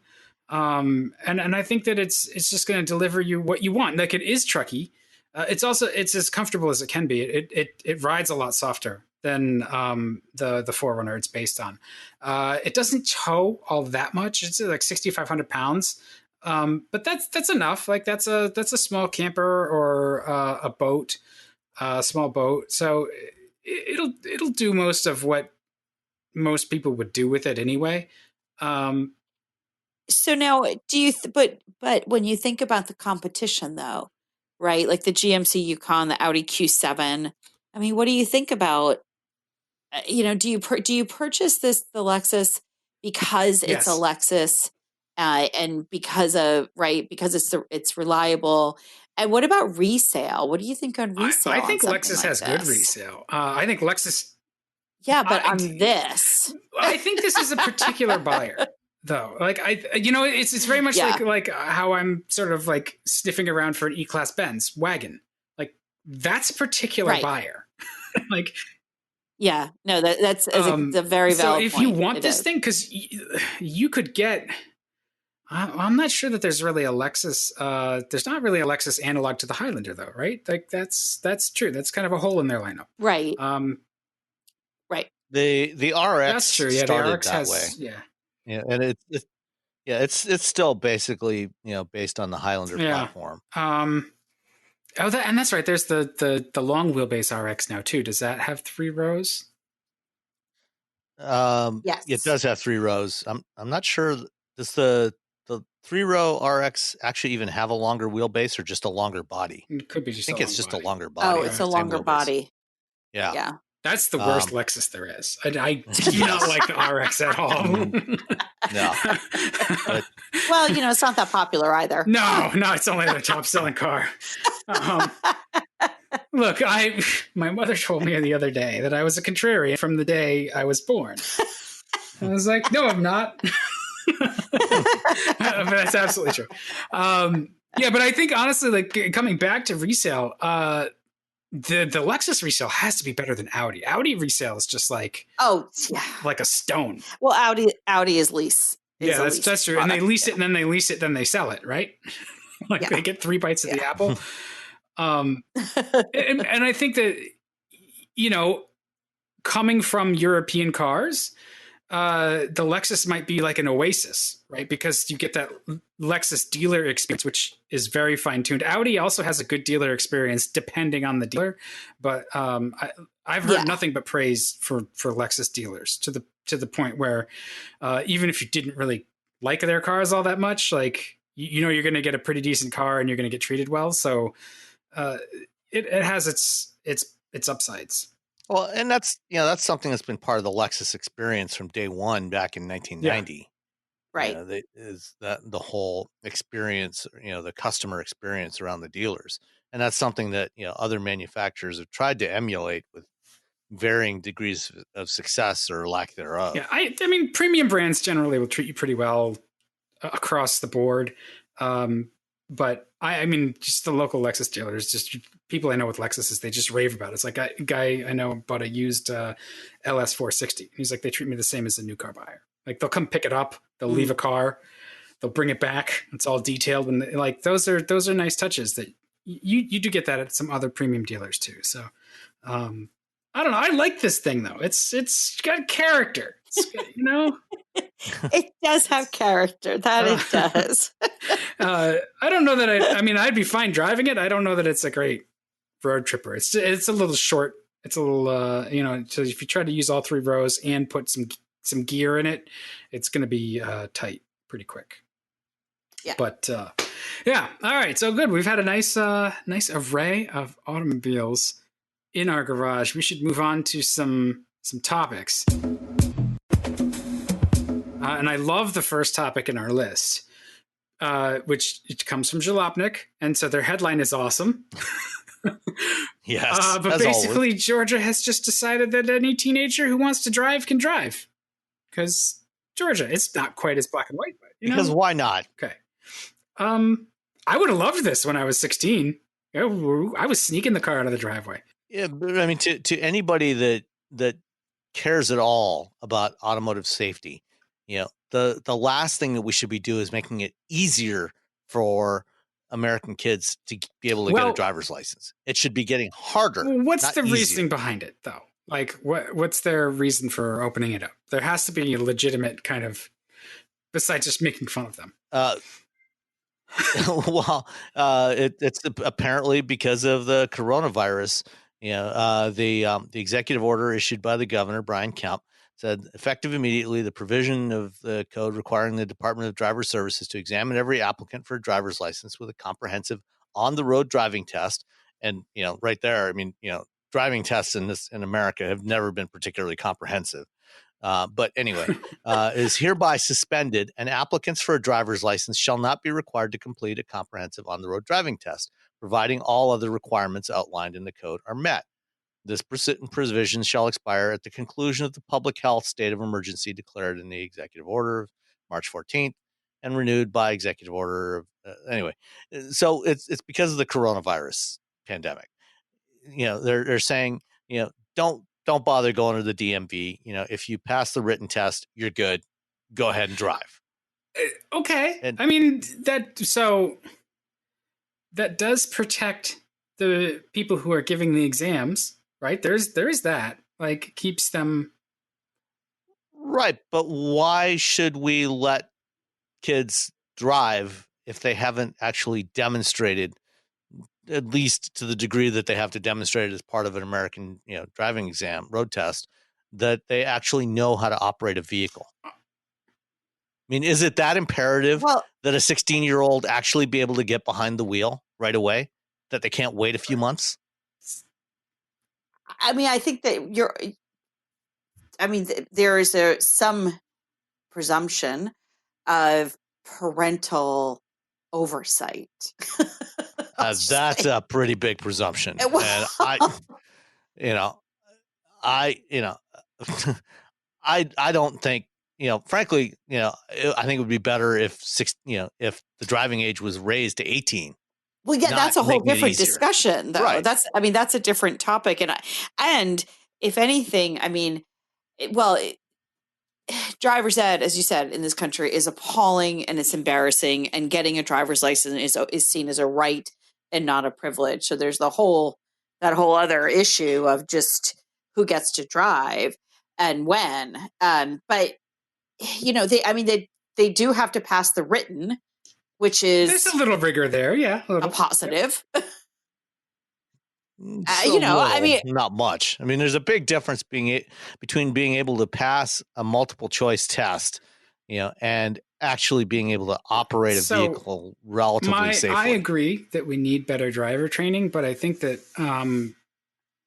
And I think that it's just going to deliver you what you want. Like, it is trucky. It's as comfortable as it can be. It rides a lot softer than the 4Runner it's based on. It doesn't tow all that much. It's like 6,500 pounds. But that's enough. Like that's a small camper or a boat, a small boat. So it'll do most of what most people would do with it anyway.
So now, do you? But when you think about the competition, though, right? Like the GMC Yukon, the Audi Q7. I mean, what do you think about? Do you purchase the Lexus because it's a Lexus, and because it's reliable? And what about resale? What do you think on resale?
I think Lexus has good resale. I think Lexus.
Yeah, but on this,
I think this is a particular buyer. Though, like it's very much like how I'm sort of like sniffing around for an E-Class Benz wagon. Like that's a particular buyer. Like,
yeah, no, that's a very valid.
So if
point.
you want this thing, because you could get, I'm not sure that there's really a Lexus. There's not really a Lexus analog to the Highlander, though, right? Like that's true. That's kind of a hole in their lineup,
right? Right.
The RX.
That's true. Yeah,
started
the RX
that
has.
way.
Yeah.
Yeah, and it's still basically based on the Highlander platform.
That's right. There's the long wheelbase RX now too. Does that have 3 rows?
Yes.
It does have 3 rows. I'm not sure. Does the 3-row RX actually even have a longer wheelbase or just a longer body?
It could be
I
just
think
a
it's
long
just
body.
a longer body.
Oh,
on
it's
the
a
same
longer
wheelbase.
body.
Yeah.
Yeah.
That's the worst Lexus there is. I do
Yes.
not like the RX at all.
No. But
Well, it's not that popular either.
no, it's only the top selling car. Look, my mother told me the other day that I was a contrarian from the day I was born. I was like, no, I'm not. But that's absolutely true. Yeah, but I think honestly, like coming back to resale, the Lexus resale has to be better than Audi. Audi resale is just like like a stone.
Well, Audi is lease.
Yeah, that's true. And they lease it, and then they lease it, then they sell it, right? Like they get 3 bites of the apple. And I think that coming from European cars, the Lexus might be like an oasis, right? Because you get that Lexus dealer experience, which is very fine tuned. Audi also has a good dealer experience depending on the dealer, but I've heard nothing but praise for Lexus dealers to the point where even if you didn't really like their cars all that much, like you're going to get a pretty decent car and you're going to get treated well. So it has its upsides.
Well, and that's something that's been part of the Lexus experience from day one back in 1990.
Yeah. Right.
Is that the whole experience, the customer experience around the dealers. And that's something that, other manufacturers have tried to emulate with varying degrees of success or lack thereof.
Yeah, I mean, premium brands generally will treat you pretty well across the board. But I mean, just the local Lexus dealers, just people I know with Lexuses, they just rave about it. It's like a guy I know bought a used LS 460. He's like, they treat me the same as a new car buyer. Like they'll come pick it up, they'll leave a car, they'll bring it back. It's all detailed, and like those are nice touches that you do get that at some other premium dealers too. So I don't know. I like this thing though. It's got character.
It does have character. That it does.
I don't know that I'd be fine driving it. I don't know that it's a great road tripper. It's a little short. It's a little, so if you try to use all 3 rows and put some gear in it, it's going to be tight pretty quick.
Yeah.
But yeah. All right. So good. We've had a nice array of automobiles in our garage. We should move on to some topics. And I love the first topic in our list, which it comes from Jalopnik. And so their headline is awesome.
Yes.
But basically, always, Georgia has just decided that any teenager who wants to drive can drive. Because Georgia, it's not quite as black and white. But,
because why not?
Okay. I would have loved this when I was 16. I was sneaking the car out of the driveway.
Yeah, but I mean, to anybody that cares at all about automotive safety, the last thing that we should be doing is making it easier for American kids to be able to get a driver's license. It should be getting harder.
What's the reasoning behind it, though? Like, what's their reason for opening it up? There has to be a legitimate kind of, besides just making fun of them.
Well, it's apparently because of the coronavirus. The executive order issued by the governor, Brian Kemp, said effective immediately, the provision of the code requiring the Department of Driver Services to examine every applicant for a driver's license with a comprehensive on-the-road driving test. And, right there, I mean, driving tests in America have never been particularly comprehensive. But anyway, is hereby suspended, and applicants for a driver's license shall not be required to complete a comprehensive on-the-road driving test, providing all other requirements outlined in the code are met. This provision shall expire at the conclusion of the public health state of emergency declared in the executive order of March 14th and renewed by executive order of anyway. So it's because of the coronavirus pandemic. They're saying, don't bother going to the DMV. If you pass the written test, you're good. Go ahead and drive.
Okay. And, I mean, that does protect the people who are giving the exams, right? There is that, like, keeps them.
Right. But why should we let kids drive if they haven't actually demonstrated, at least to the degree that they have to demonstrate it as part of an American, driving exam, road test, that they actually know how to operate a vehicle. I mean, is it that imperative that a 16-year-old actually be able to get behind the wheel right away, that they can't wait a few months?
I mean, I think that there is some presumption of parental oversight.
That's a pretty big presumption. And I don't think, frankly, I think it would be better if if the driving age was raised to 18.
Well, yeah, that's a whole different discussion, though.
Right.
That's a different topic. And if anything, I mean, driver's ed, as you said, in this country is appalling and it's embarrassing. And getting a driver's license is seen as a right and not a privilege. So there's that whole other issue of just who gets to drive and when. But they do have to pass the written, which is
there's a little rigor there, yeah,
a positive.
Not much. I mean, there's a big difference between being able to pass a multiple choice test, and actually being able to operate a vehicle relatively safely.
I agree that we need better driver training, but I think that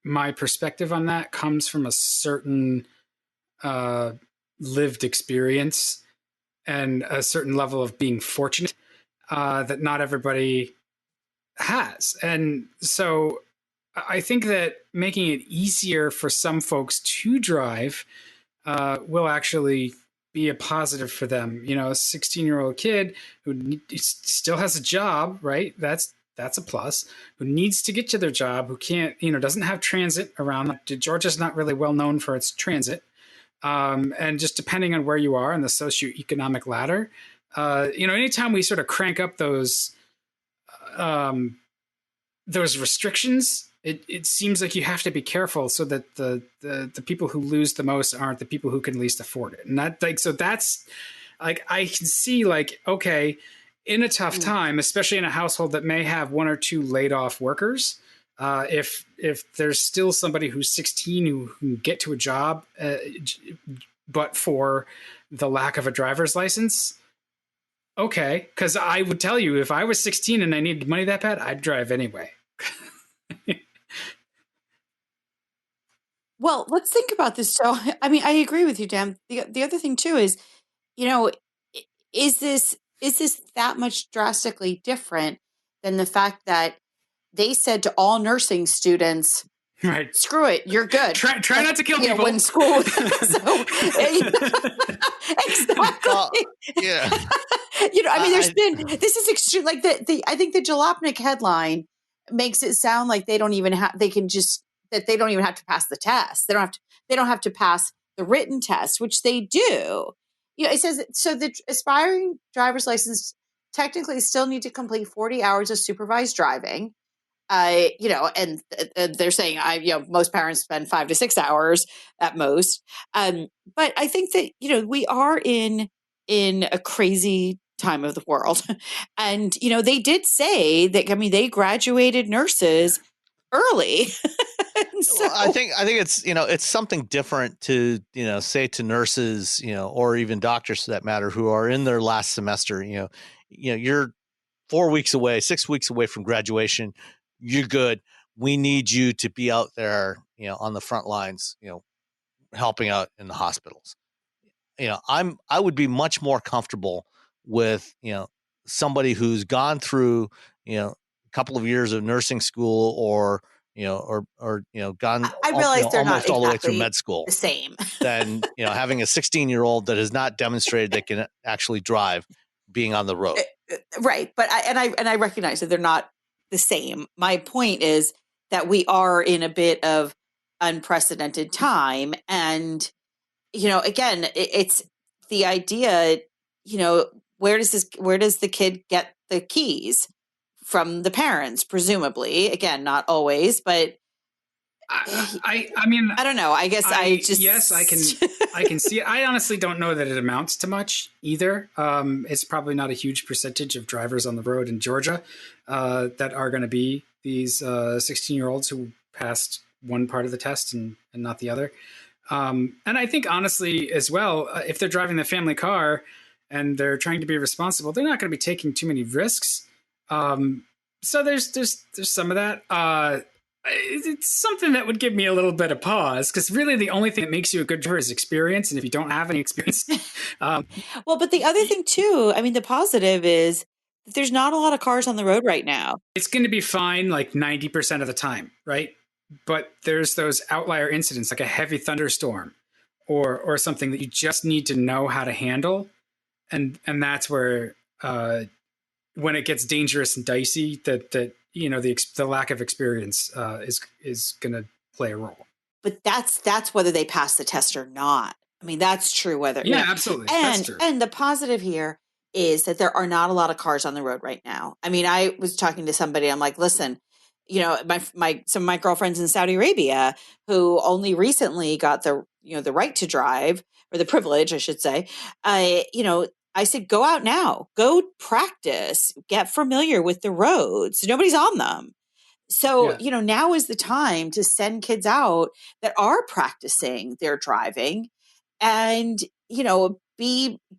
my perspective on that comes from a certain lived experience and a certain level of being fortunate that not everybody has. And so I think that making it easier for some folks to drive will actually be a positive for them. A 16-year-old kid who still has a job, right? That's a plus. Who needs to get to their job, who can't, doesn't have transit around. Georgia's not really well known for its transit. And just depending on where you are in the socioeconomic ladder, anytime we sort of crank up those restrictions, it seems like you have to be careful so that the people who lose the most aren't the people who can least afford it. And that's like, I can see like, okay, in a tough time, especially in a household that may have one or two laid off workers, if there's still somebody who's 16 who can get to a job, but for the lack of a driver's license, okay. Because I would tell you, if I was 16 and I needed money that bad, I'd drive anyway.
Well, let's think about this. So, I mean, I agree with you, Dan. The other thing too is, is this that much drastically different than the fact that they said to all nursing students,
right,
screw it, you're good.
Try not to kill people
when school. Exactly.
Yeah.
There's been this is extreme. Like I think the Jalopnik headline makes it sound like they don't even have. They don't even have to pass the test. They don't have to pass the written test, which they do. It says so the aspiring driver's license technically still need to complete 40 hours of supervised driving. And they're saying most parents spend 5 to 6 hours at most. But I think that, we are in a crazy time of the world. And, they did say that, they graduated nurses early.
So, I think it's, it's something different to, say to nurses, or even doctors for that matter, who are in their last semester, you're 4 weeks away, 6 weeks away from graduation. You're good. We need you to be out there, on the front lines, helping out in the hospitals. I would be much more comfortable with, somebody who's gone through, a couple of years of nursing school or gone
I realize they're
almost
not
all the way through
exactly
med school
the same
than, having a 16-year-old that has not demonstrated they can actually drive being on the road.
Right. But I recognize that they're not the same. My point is that we are in a bit of unprecedented time. And, again, it's the idea, where does the kid get the keys? From the parents, presumably. Again, not always, but
I mean,
I don't know. I guess
yes, I can see it. I honestly don't know that it amounts to much either. It's probably not a huge percentage of drivers on the road in Georgia that are going to be these 16-year-olds who passed one part of the test and not the other. And I think honestly as well, if they're driving the family car and they're trying to be responsible, they're not going to be taking too many risks. So there's some of that. It's something that would give me a little bit of pause, because really the only thing that makes you a good driver is experience. And if you don't have any experience,
Well, but the other thing too, I mean, the positive is that there's not a lot of cars on the road right now.
it's going to be fine like 90% of the time, right? But there's those outlier incidents like a heavy thunderstorm or something that you just need to know how to handle. And that's where when it gets dangerous and dicey, that you know the lack of experience is going to play a role.
But that's whether they pass the test or not. I mean, that's true whether
Yeah, absolutely. That's true.
And the positive here is that there are not a lot of cars on the road right now. I mean, I was talking to somebody, I'm like, listen, you know, some of my girlfriends in Saudi Arabia who only recently got the right to drive, or the privilege, I should say. I said, go out now, go practice, get familiar with the roads. Nobody's on them. So,
Yeah.
Now is the time to send kids out that are practicing their driving and,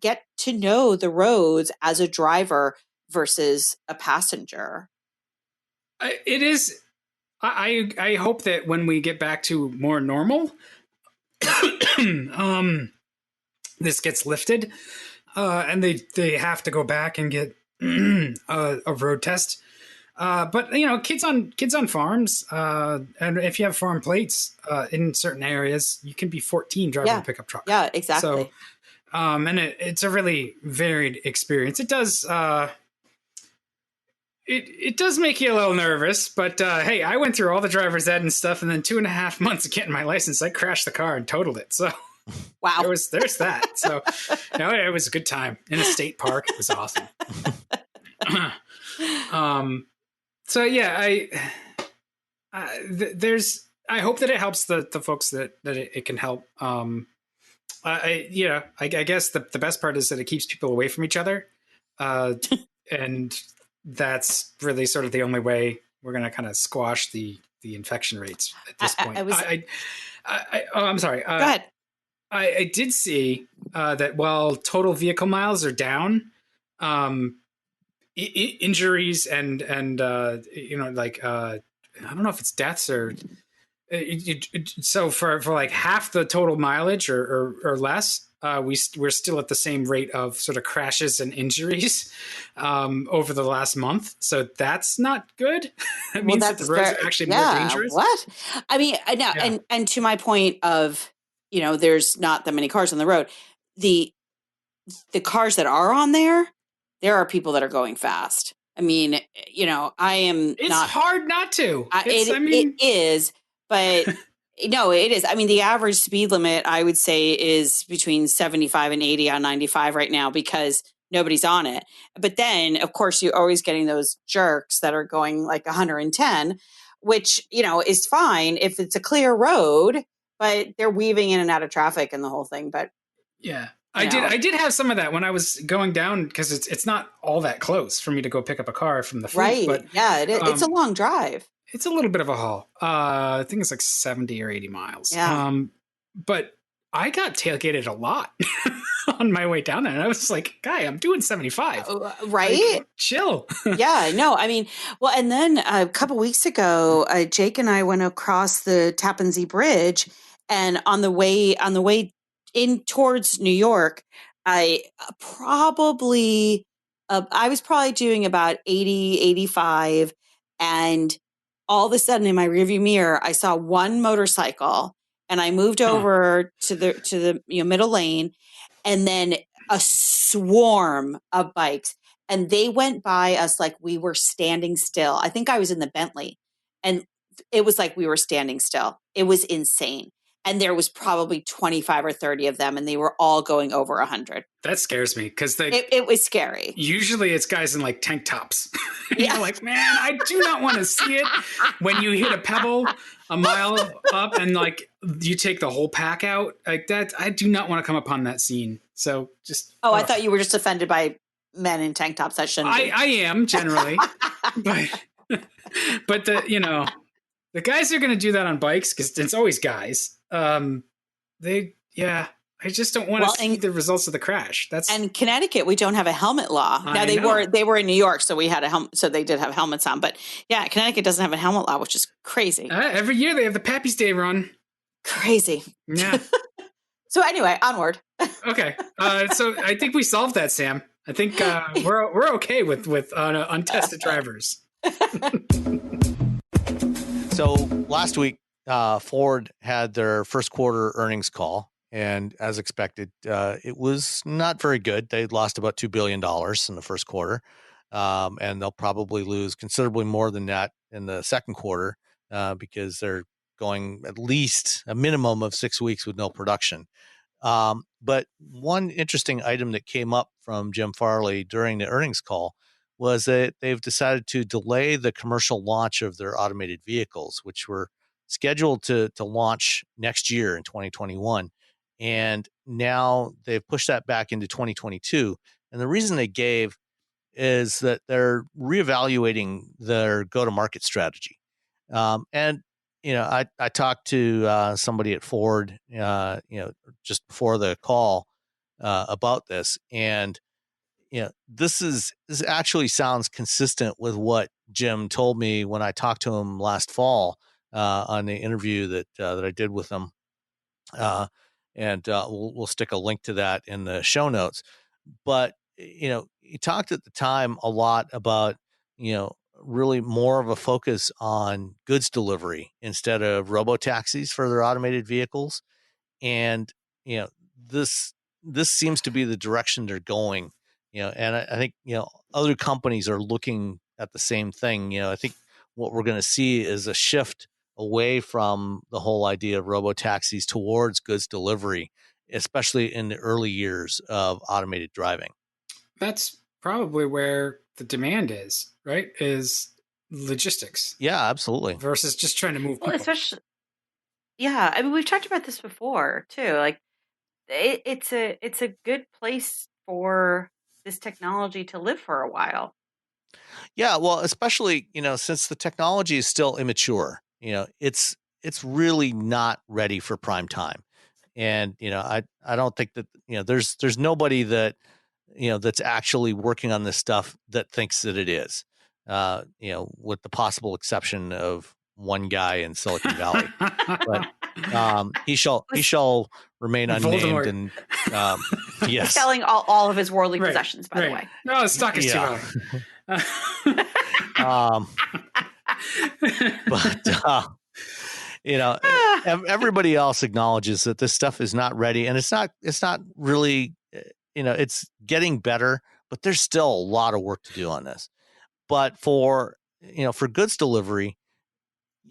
get to know the roads as a driver versus a passenger.
It is. I hope that when we get back to more normal, this gets lifted, and they have to go back and get a road test. But kids on farms, and if you have farm plates in certain areas, you can be 14 driving a pickup truck.
Yeah, exactly.
So, and it's a really varied experience. It does. It does make you a little nervous, but hey, I went through all the driver's ed and stuff, and then 2.5 months of getting my license, I crashed the car and totaled it. So
wow,
there's that. So it was a good time in a state park. It was awesome. So yeah, I hope that it helps the folks that it can help. I guess the best part is that it keeps people away from each other, and that's really sort of the only way we're going to kind of squash the infection rates at this point. I'm sorry.
Go ahead.
I did see that while total vehicle miles are down, injuries and I don't know if it's deaths or so for like half the total mileage or less, we're still at the same rate of sort of crashes and injuries over the last month. So that's not good. That means that the roads are actually more dangerous.
What? I mean, I know, and to my point of, there's not that many cars on the road. The cars that are on there are people that are going fast. I mean, I am.
It's hard not to.
It is, but no, it is. I mean, the average speed limit, I would say, is between 75 and 80 on 95 right now because nobody's on it. But then, of course, you're always getting those jerks that are going like 110, which, is fine if it's a clear road, but they're weaving in and out of traffic and the whole thing. But
yeah. I did have some of that when I was going down, because it's not all that close for me to go pick up a car from the fleet.
Right.
But,
yeah, it's a long drive.
It's a little bit of a haul. I think it's like 70 or 80 miles.
Yeah.
But I got tailgated a lot on my way down there. And I was like, guy, I'm doing 75.
Right?
Like, chill.
Yeah, no, I mean, well, and then a couple weeks ago, Jake and I went across the Tappan Zee Bridge, and on the way in towards New York, I was probably doing about 80, 85. And all of a sudden in my rearview mirror, I saw one motorcycle, and I moved over to the middle lane, and then a swarm of bikes, and they went by us like we were standing still. I think I was in the Bentley, and it was like we were standing still. It was insane. And there was probably 25 or 30 of them, and they were all going over 100.
That scares me, because
it was scary.
Usually it's guys in like tank tops.
Yeah.
You're like, man, I do not want to see it when you hit a pebble a mile up and like you take the whole pack out like that. I do not want to come upon that scene. So just.
Oh, I thought you were just offended by men in tank tops. That shouldn't be.
I am generally, but the guys are going to do that on bikes, because it's always guys. I just don't want to
Well,
see the results of the crash.
And Connecticut, we don't have a helmet law. Now they were in New York, so we had a helmet, so they did have helmets on. But yeah, Connecticut doesn't have a helmet law, which is crazy.
Every year they have the Pappy's Day run.
Crazy.
Yeah.
So anyway, onward.
Okay. So I think we solved that, Sam. I think we're okay with untested drivers.
So last week, Ford had their first quarter earnings call, and as expected, it was not very good. They lost about $2 billion in the first quarter, and they'll probably lose considerably more than that in the second quarter because they're going at least a minimum of 6 weeks with no production. But one interesting item that came up from Jim Farley during the earnings call was that they've decided to delay the commercial launch of their automated vehicles, which were scheduled to launch next year in 2021. And now they've pushed that back into 2022. And the reason they gave is that they're reevaluating their go-to-market strategy. And I talked to somebody at Ford, just before the call about this, and this actually sounds consistent with what Jim told me when I talked to him last fall on the interview that I did with him, and we'll stick a link to that in the show notes. But he talked at the time a lot about really more of a focus on goods delivery instead of robo-taxis for their automated vehicles. And, this seems to be the direction they're going, and I think, other companies are looking at the same thing. I think what we're going to see is a shift away from the whole idea of robo-taxis towards goods delivery, especially in the early years of automated driving.
That's probably where the demand is, right? Is logistics.
Yeah, absolutely.
Versus just trying to move people.
Well, especially, yeah. I mean, we've talked about this before too. Like, it's a good place for this technology to live for a while.
Yeah, well, especially since the technology is still immature, it's really not ready for prime time, and I don't think that there's nobody that that's actually working on this stuff that thinks that it is, with the possible exception of one guy in Silicon Valley. But he shall remain unnamed.
Voldemort.
And yes,
selling all of his worldly possessions. By the way,
no, the stock is too high.
But everybody else acknowledges that this stuff is not ready, and it's not really. It's getting better, but there's still a lot of work to do on this. But for goods delivery,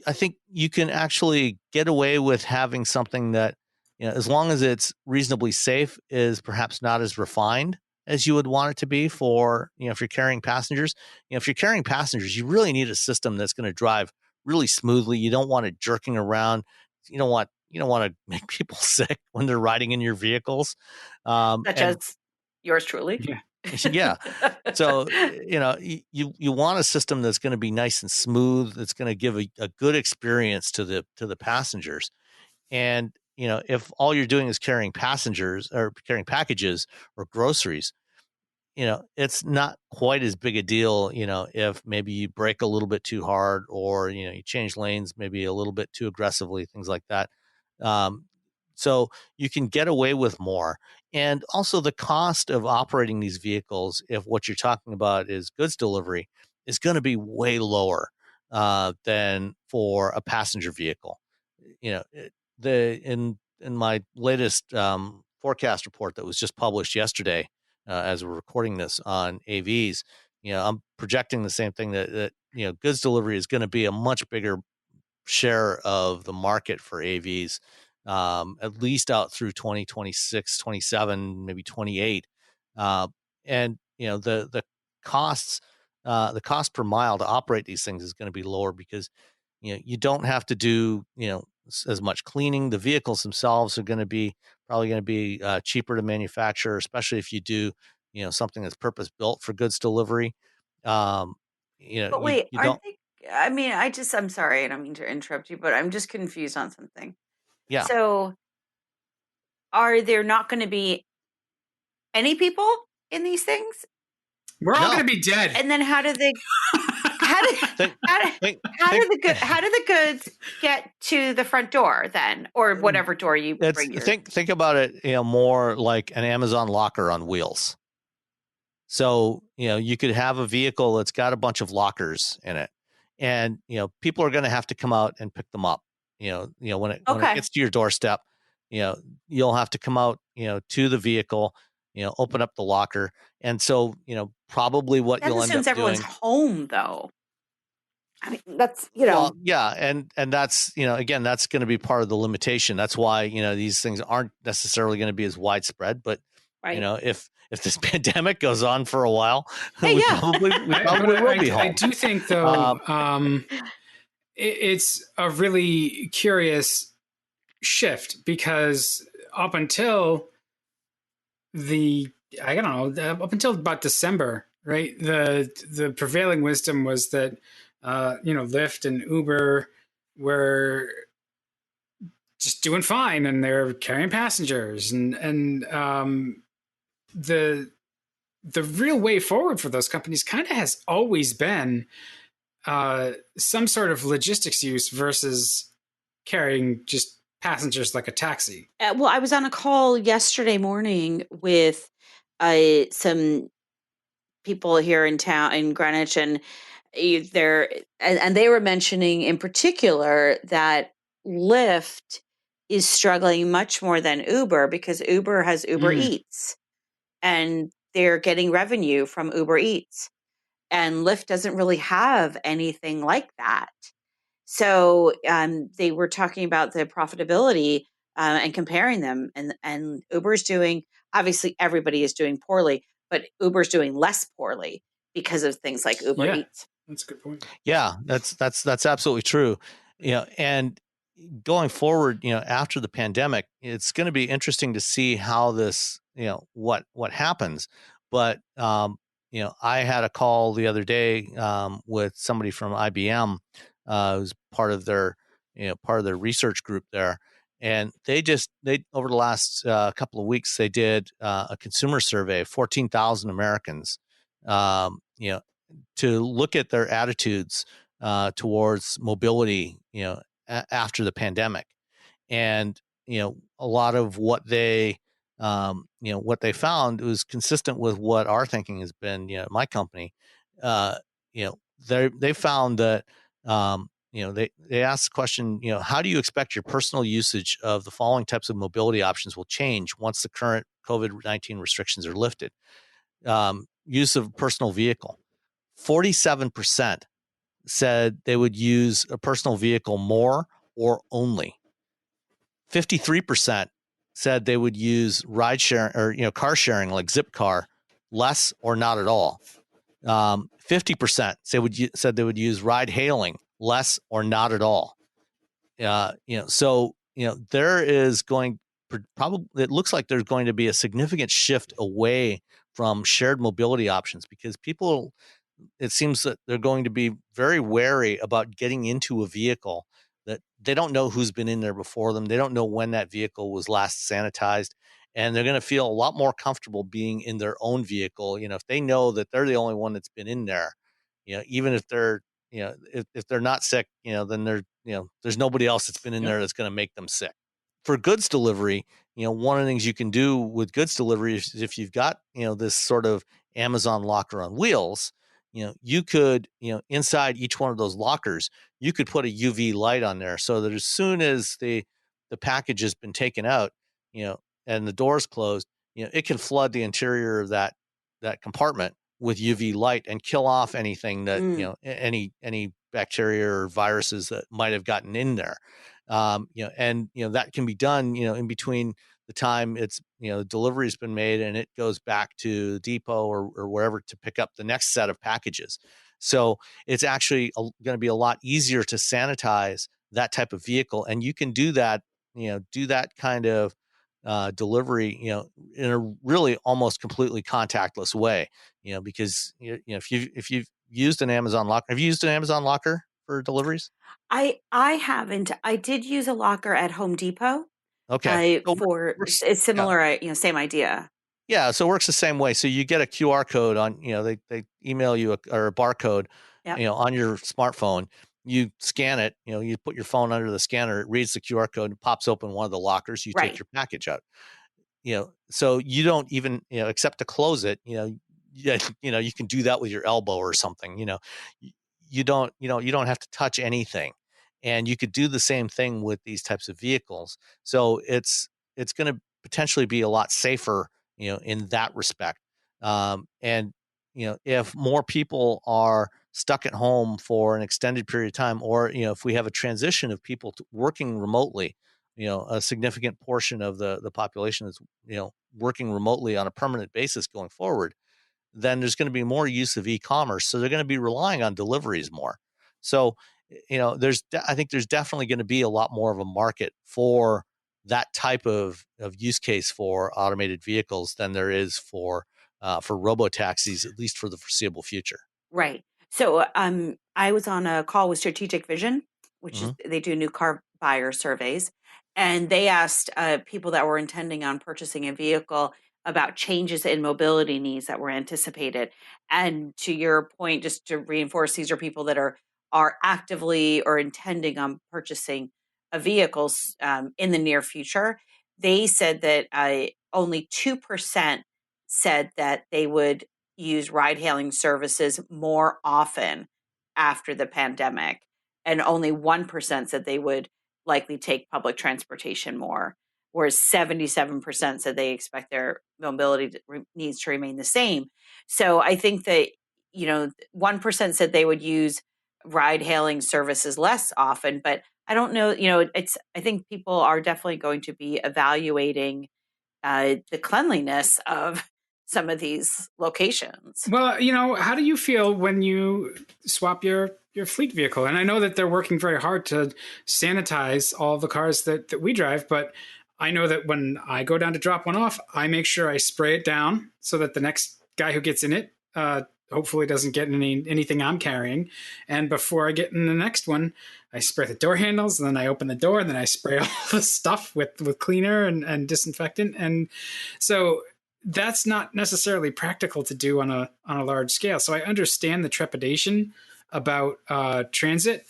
I think you can actually get away with having something that, as long as it's reasonably safe, is perhaps not as refined as you would want it to be for, if you're carrying passengers. If you're carrying passengers, you really need a system that's going to drive really smoothly. You don't want it jerking around. You don't want to make people sick when they're riding in your vehicles.
Such as yours truly.
Yeah.
Yeah. So, you want a system that's going to be nice and smooth. That's going to give a good experience to the passengers. And, if all you're doing is carrying passengers or carrying packages or groceries, it's not quite as big a deal, if maybe you brake a little bit too hard, or, you change lanes maybe a little bit too aggressively, things like that. So you can get away with more. And also the cost of operating these vehicles, if what you're talking about is goods delivery, is going to be way lower than for a passenger vehicle. In my latest forecast report that was just published yesterday, as we're recording this on AVs, I'm projecting the same thing, that goods delivery is going to be a much bigger share of the market for AVs, at least out through 2026, 27, maybe 28. And the cost per mile to operate these things is going to be lower because you don't have to do as much cleaning. The vehicles themselves are probably going to be cheaper to manufacture, especially if you do something that's purpose built for goods delivery.
But wait, aren't they? I mean, I'm sorry, I don't mean to interrupt you, but I'm just confused on something.
Yeah.
So are there not going to be any people in these things?
We're all
No.
going to be dead.
And then how do they? How do the goods get to the front door then, or whatever door you bring your?
Think about it, more like an Amazon locker on wheels. So, you could have a vehicle that's got a bunch of lockers in it, and people are going to have to come out and pick them up. When it gets to your doorstep, you'll have to come out, to the vehicle, open up the locker, and so probably what
That
you'll end up
assumes everyone's
doing.
home, though. I mean, that's
Well, yeah, and that's again, that's going to be part of the limitation. That's why these things aren't necessarily going to be as widespread. But
right.
If this pandemic goes on for a while,
Hey,
we
yeah.
probably will be home.
I do think though, it's a really curious shift, because up until up until about December, right? The prevailing wisdom was that Lyft and Uber were just doing fine, and they're carrying passengers, and the real way forward for those companies kind of has always been some sort of logistics use versus carrying just passengers like a taxi.
Well, I was on a call yesterday morning with some people here in town in Greenwich, and they were mentioning in particular that Lyft is struggling much more than Uber, because Uber has Uber Eats, and they're getting revenue from Uber Eats, and Lyft doesn't really have anything like that. So they were talking about the profitability and comparing them, and Uber's doing, obviously everybody is doing poorly, but Uber's doing less poorly because of things like Uber Eats.
That's a good point.
Yeah, that's absolutely true. And going forward, after the pandemic, it's going to be interesting to see how this, what happens. But I had a call the other day with somebody from IBM, who's part of their research group there, and they over the last couple of weeks, they did a consumer survey of 14,000 Americans, to look at their attitudes towards mobility, after the pandemic. And, a lot of what they found was consistent with what our thinking has been, at my company. They found that, they asked the question, how do you expect your personal usage of the following types of mobility options will change once the current COVID-19 restrictions are lifted? Use of personal vehicle. 47% said they would use a personal vehicle more or only. 53% said they would use ride sharing or car sharing like Zipcar less or not at all. 50% said they would use ride hailing less or not at all. So there is going probably, it looks like there's going to be a significant shift away from shared mobility options, because people, it seems that they're going to be very wary about getting into a vehicle that they don't know who's been in there before them. They don't know when that vehicle was last sanitized, and they're going to feel a lot more comfortable being in their own vehicle. If they know that they're the only one that's been in there, even if they're, if they're not sick, then they're, there's nobody else that's been in there that's going to make them sick. For goods delivery, one of the things you can do with goods delivery is, if you've got, this sort of Amazon locker on wheels, you could, inside each one of those lockers, you could put a UV light on there, so that as soon as the package has been taken out, and the door's closed, it can flood the interior of that compartment with UV light and kill off anything that, any bacteria or viruses that might have gotten in there. And that can be done, in between the time it's, delivery's been made and it goes back to the depot or wherever to pick up the next set of packages. So it's actually going to be a lot easier to sanitize that type of vehicle. And you can do that, do that kind of delivery, in a really almost completely contactless way, because if you've used an Amazon locker, have you used an Amazon locker for deliveries?
I haven't. I did use a locker at Home Depot,
Okay. So
For
works,
it's
yeah.
similar, same idea.
Yeah, so it works the same way. So you get a QR code on, they email you or a barcode,
Yep.
on your smartphone. You scan it, you put your phone under the scanner, it reads the QR code, and pops open one of the lockers. You take
Right.
your package out. So you don't even, except to close it, yeah, you can do that with your elbow or something. You don't have to touch anything, and you could do the same thing with these types of vehicles. So it's going to potentially be a lot safer, in that respect. And if more people are stuck at home for an extended period of time, or if we have a transition of people working remotely, a significant portion of the population is working remotely on a permanent basis going forward, then there's going to be more use of e-commerce. So they're going to be relying on deliveries more. So, I think there's definitely going to be a lot more of a market for that type of use case for automated vehicles than there is for robo taxis, at least for the foreseeable future.
Right. So I was on a call with Strategic Vision, which is
Hmm.
they do new car buyer surveys, and they asked people that were intending on purchasing a vehicle about changes in mobility needs that were anticipated. And to your point, just to reinforce, these are people that are actively or intending on purchasing a vehicle in the near future. They said that only 2% said that they would use ride hailing services more often after the pandemic. And only 1% said they would likely take public transportation more, whereas 77% said they expect their mobility needs to remain the same. So I think that, 1% said they would use ride hailing services less often, but I don't know, I think people are definitely going to be evaluating the cleanliness of some of these locations.
Well, how do you feel when you swap your fleet vehicle? And I know that they're working very hard to sanitize all the cars that we drive, but I know that when I go down to drop one off, I make sure I spray it down so that the next guy who gets in it hopefully doesn't get anything I'm carrying. And before I get in the next one, I spray the door handles, and then I open the door, and then I spray all the stuff with cleaner and disinfectant. And so that's not necessarily practical to do on a large scale. So I understand the trepidation about transit.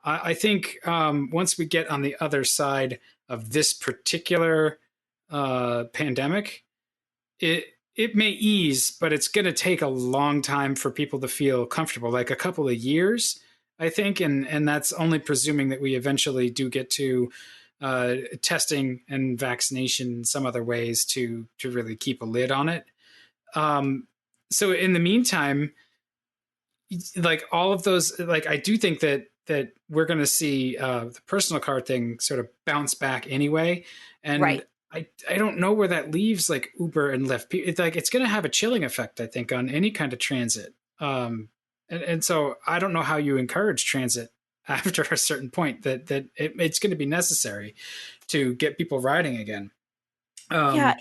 I think once we get on the other side of this particular pandemic, it may ease, but it's going to take a long time for people to feel comfortable, like a couple of years, I think, and that's only presuming that we eventually do get to testing and vaccination in some other ways to really keep a lid on it. So in the meantime, like all of those, like I do think that we're going to see the personal car thing sort of bounce back anyway, and
Right.
I don't know where that leaves like Uber and Lyft. It's like it's going to have a chilling effect, I think, on any kind of transit. And so I don't know how you encourage transit after a certain point that it's going to be necessary to get people riding again.
Yeah.
Um,
I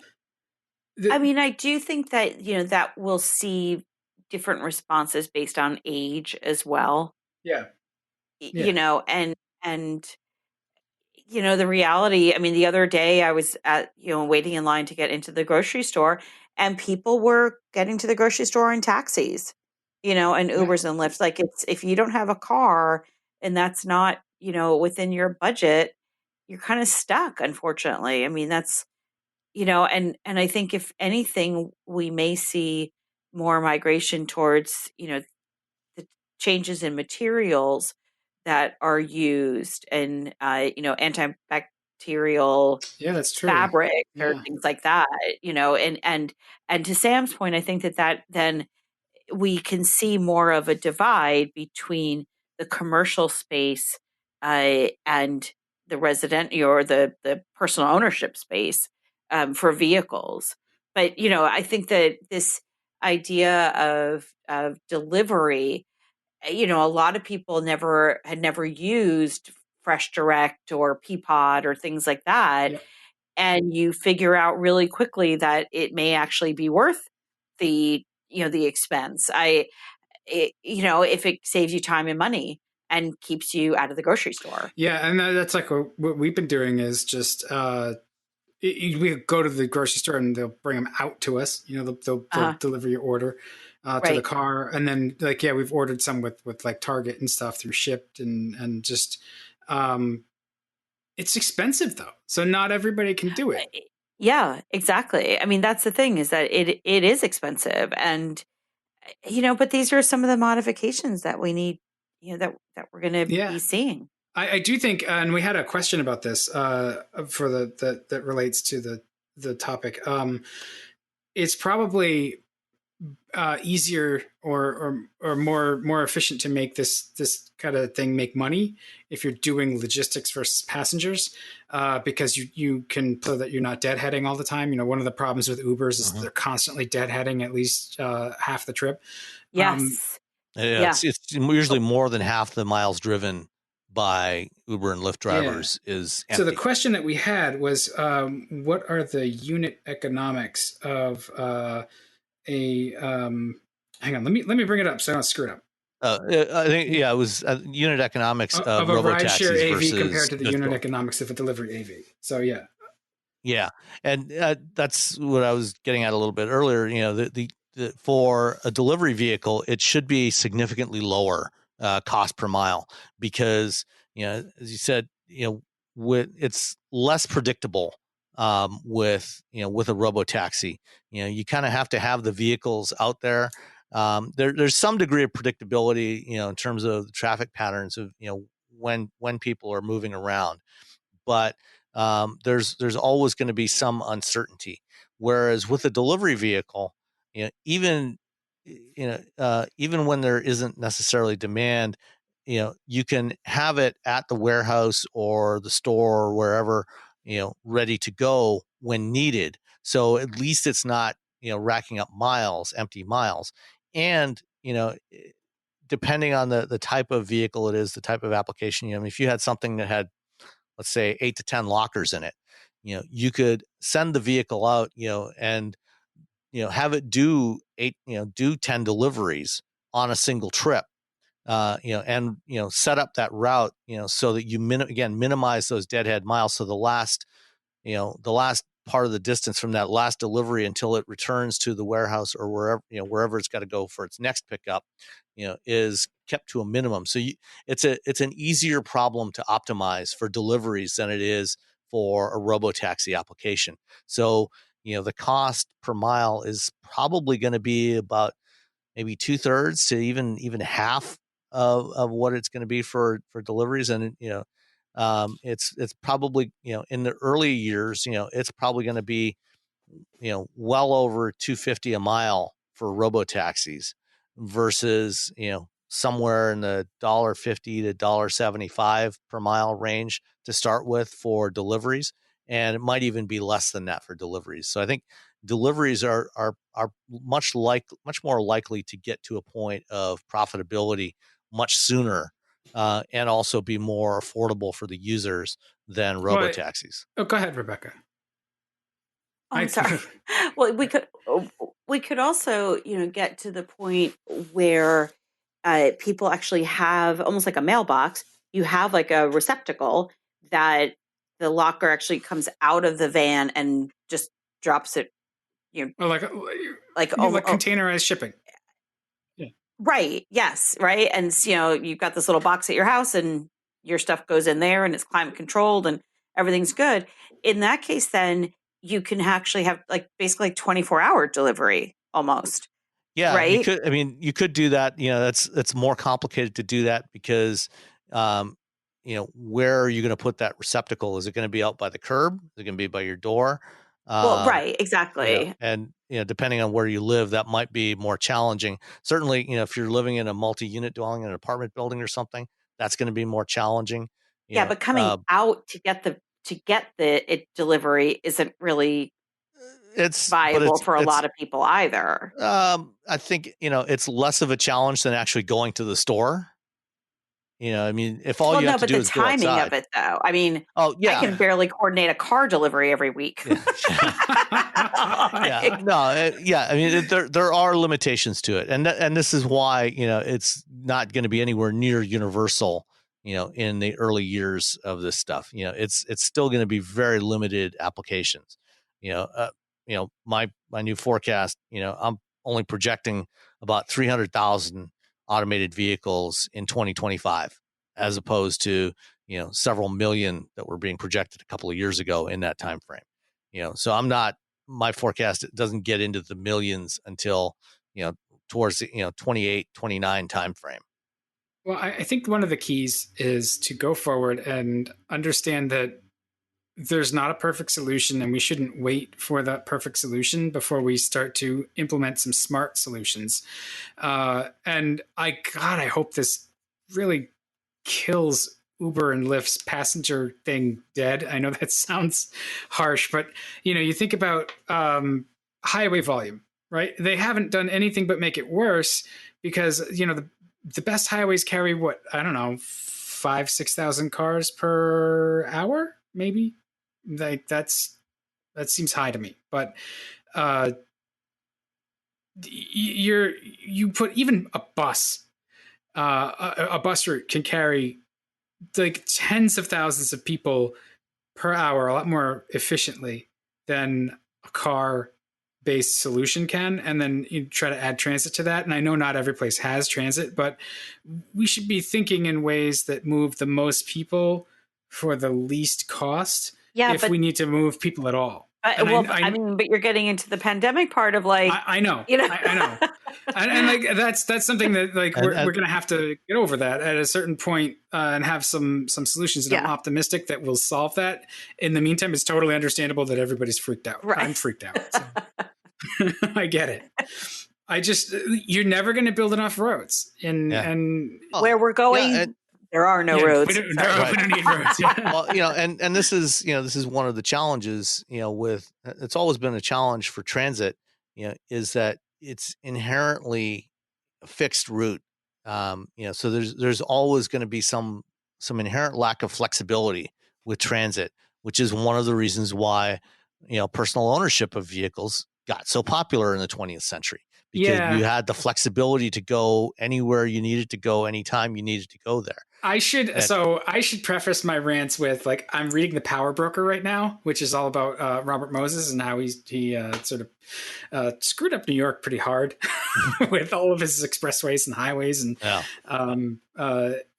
the,
mean, I do think that, that we'll see different responses based on age as well.
yeah,
Y- You
yeah,
know, and the reality, I mean, the other day I was waiting in line to get into the grocery store, and people were getting to the grocery store in taxis, and
yeah.
Ubers and Lyfts. Like, it's, if you don't have a car and that's not, within your budget, you're kind of stuck, unfortunately. I mean, that's, and I think if anything, we may see more migration towards, the changes in materials that are used, and antibacterial
Yeah, that's true.
fabric or
Yeah.
things like that, and to Sam's point, I think that then we can see more of a divide between the commercial space and the resident or the personal ownership space for vehicles. But I think that this idea of delivery, a lot of people had never used Fresh Direct or Peapod or things like that,
Yeah.
and you figure out really quickly that it may actually be worth the expense. If it saves you time and money and keeps you out of the grocery store.
Yeah, and that's like what we've been doing is just we go to the grocery store and they'll bring them out to us. They'll deliver your order to the car, and then we've ordered some with like Target and stuff through Shipt and just it's expensive though, so not everybody can do it.
Yeah, exactly. I mean, that's the thing, is that it is expensive, and but these are some of the modifications that we need, that we're going to be seeing.
I do think, and we had a question about this for that relates to the topic. It's probably easier or more efficient to make this kind of thing make money if you're doing logistics versus passengers, because you can so that you're not deadheading all the time. One of the problems with Ubers is they're constantly deadheading at least half the trip.
Yes.
It's usually more than half the miles driven by Uber and Lyft drivers is empty.
So the question that we had was, what are the unit economics of hang on, let me bring it up so I don't screw it up.
I think it was unit economics of
a
rideshare
AV
versus
compared to the unit economics of a delivery AV. So
yeah, and that's what I was getting at a little bit earlier. For a delivery vehicle, it should be significantly lower cost per mile because, as you said, it's less predictable with a robotaxi. You kind of have to have the vehicles out there. There's some degree of predictability, in terms of the traffic patterns of, when people are moving around, but there's always going to be some uncertainty. Whereas with a delivery vehicle, even when there isn't necessarily demand, you can have it at the warehouse or the store or wherever, ready to go when needed. So at least it's not, racking up empty miles. And, depending on the type of vehicle it is, the type of application, if you had something that had, let's say 8 to 10 lockers in it, you could send the vehicle out, and have it do 10 deliveries on a single trip, and set up that route, so that you minimize those deadhead miles. So the last part of the distance from that last delivery until it returns to the warehouse or wherever it's got to go for its next pickup, is kept to a minimum. So it's an easier problem to optimize for deliveries than it is for a robotaxi application. So, the cost per mile is probably going to be about maybe 2/3 to even half of what it's going to be for deliveries. And, it's probably, in the early years, it's probably going to be, well over $2.50 a mile for robotaxis versus, somewhere in the $1.50 to $1.75 per mile range to start with for deliveries. And it might even be less than that for deliveries. So I think deliveries are much more likely to get to a point of profitability much sooner, and also be more affordable for the users than robotaxis.
Oh, go ahead, Rebecca.
Oh, I'm sorry. Well, we could also, get to the point where people actually have almost like a mailbox. You have like a receptacle that the locker actually comes out of the van and just drops it.
Like containerized shipping. Yeah.
Right. Yes. Right. And you've got this little box at your house, and your stuff goes in there, and it's climate controlled, and everything's good. In that case, then you can actually have basically 24-hour delivery almost.
Yeah.
Right.
You could do that. That's more complicated to do that because, where are you going to put that receptacle? Is it going to be out by the curb? Is it going to be by your door?
Well, right, exactly.
And depending on where you live, that might be more challenging. Certainly, if you're living in a multi-unit dwelling in an apartment building or something, that's going to be more challenging.
But coming out to get the delivery isn't really viable for a lot of people either.
I think it's less of a challenge than actually going to the store. If all you have to do is go outside.
The timing of it, though. I mean, I can barely coordinate a car delivery every week.
There are limitations to it, and this is why it's not going to be anywhere near universal in the early years of this stuff. It's still going to be very limited applications. My new forecast, I'm only projecting about 300,000 automated vehicles in 2025, as opposed to several million that were being projected a couple of years ago in that time frame. So my forecast doesn't get into the millions until towards the 28, 29 time frame.
Well, I think one of the keys is to go forward and understand that there's not a perfect solution, and we shouldn't wait for that perfect solution before we start to implement some smart solutions. And I hope this really kills Uber and Lyft's passenger thing dead. I know that sounds harsh, but you think about highway volume, right? They haven't done anything but make it worse because the best highways carry what, I don't know, 5,000-6,000 cars per hour, maybe. Like that seems high to me, but you put even a bus route can carry like tens of thousands of people per hour a lot more efficiently than a car based solution can. And then you try to add transit to that. And I know not every place has transit, but we should be thinking in ways that move the most people for the least cost.
Yeah,
if we need to move people at all.
But you're getting into the pandemic part of like,
I know, I know. And like, that's something that like we're going to have to get over that at a certain point, and have some solutions. And I'm optimistic that we'll solve that. In the meantime, it's totally understandable that everybody's freaked out. Right. I'm freaked out. So. I get it. You're never going to build enough roads and
where we're going. There are no roads.
We don't need roads. Yeah.
Well, and this is one of the challenges, with it's always been a challenge for transit, is that it's inherently a fixed route. So there's always going to be some inherent lack of flexibility with transit, which is one of the reasons why, personal ownership of vehicles got so popular in the 20th century. Because you had the flexibility to go anywhere you needed to go, anytime you needed to go there.
I should preface my rants with like, I'm reading The Power Broker right now, which is all about Robert Moses and how he sort of screwed up New York pretty hard with all of his expressways and highways. And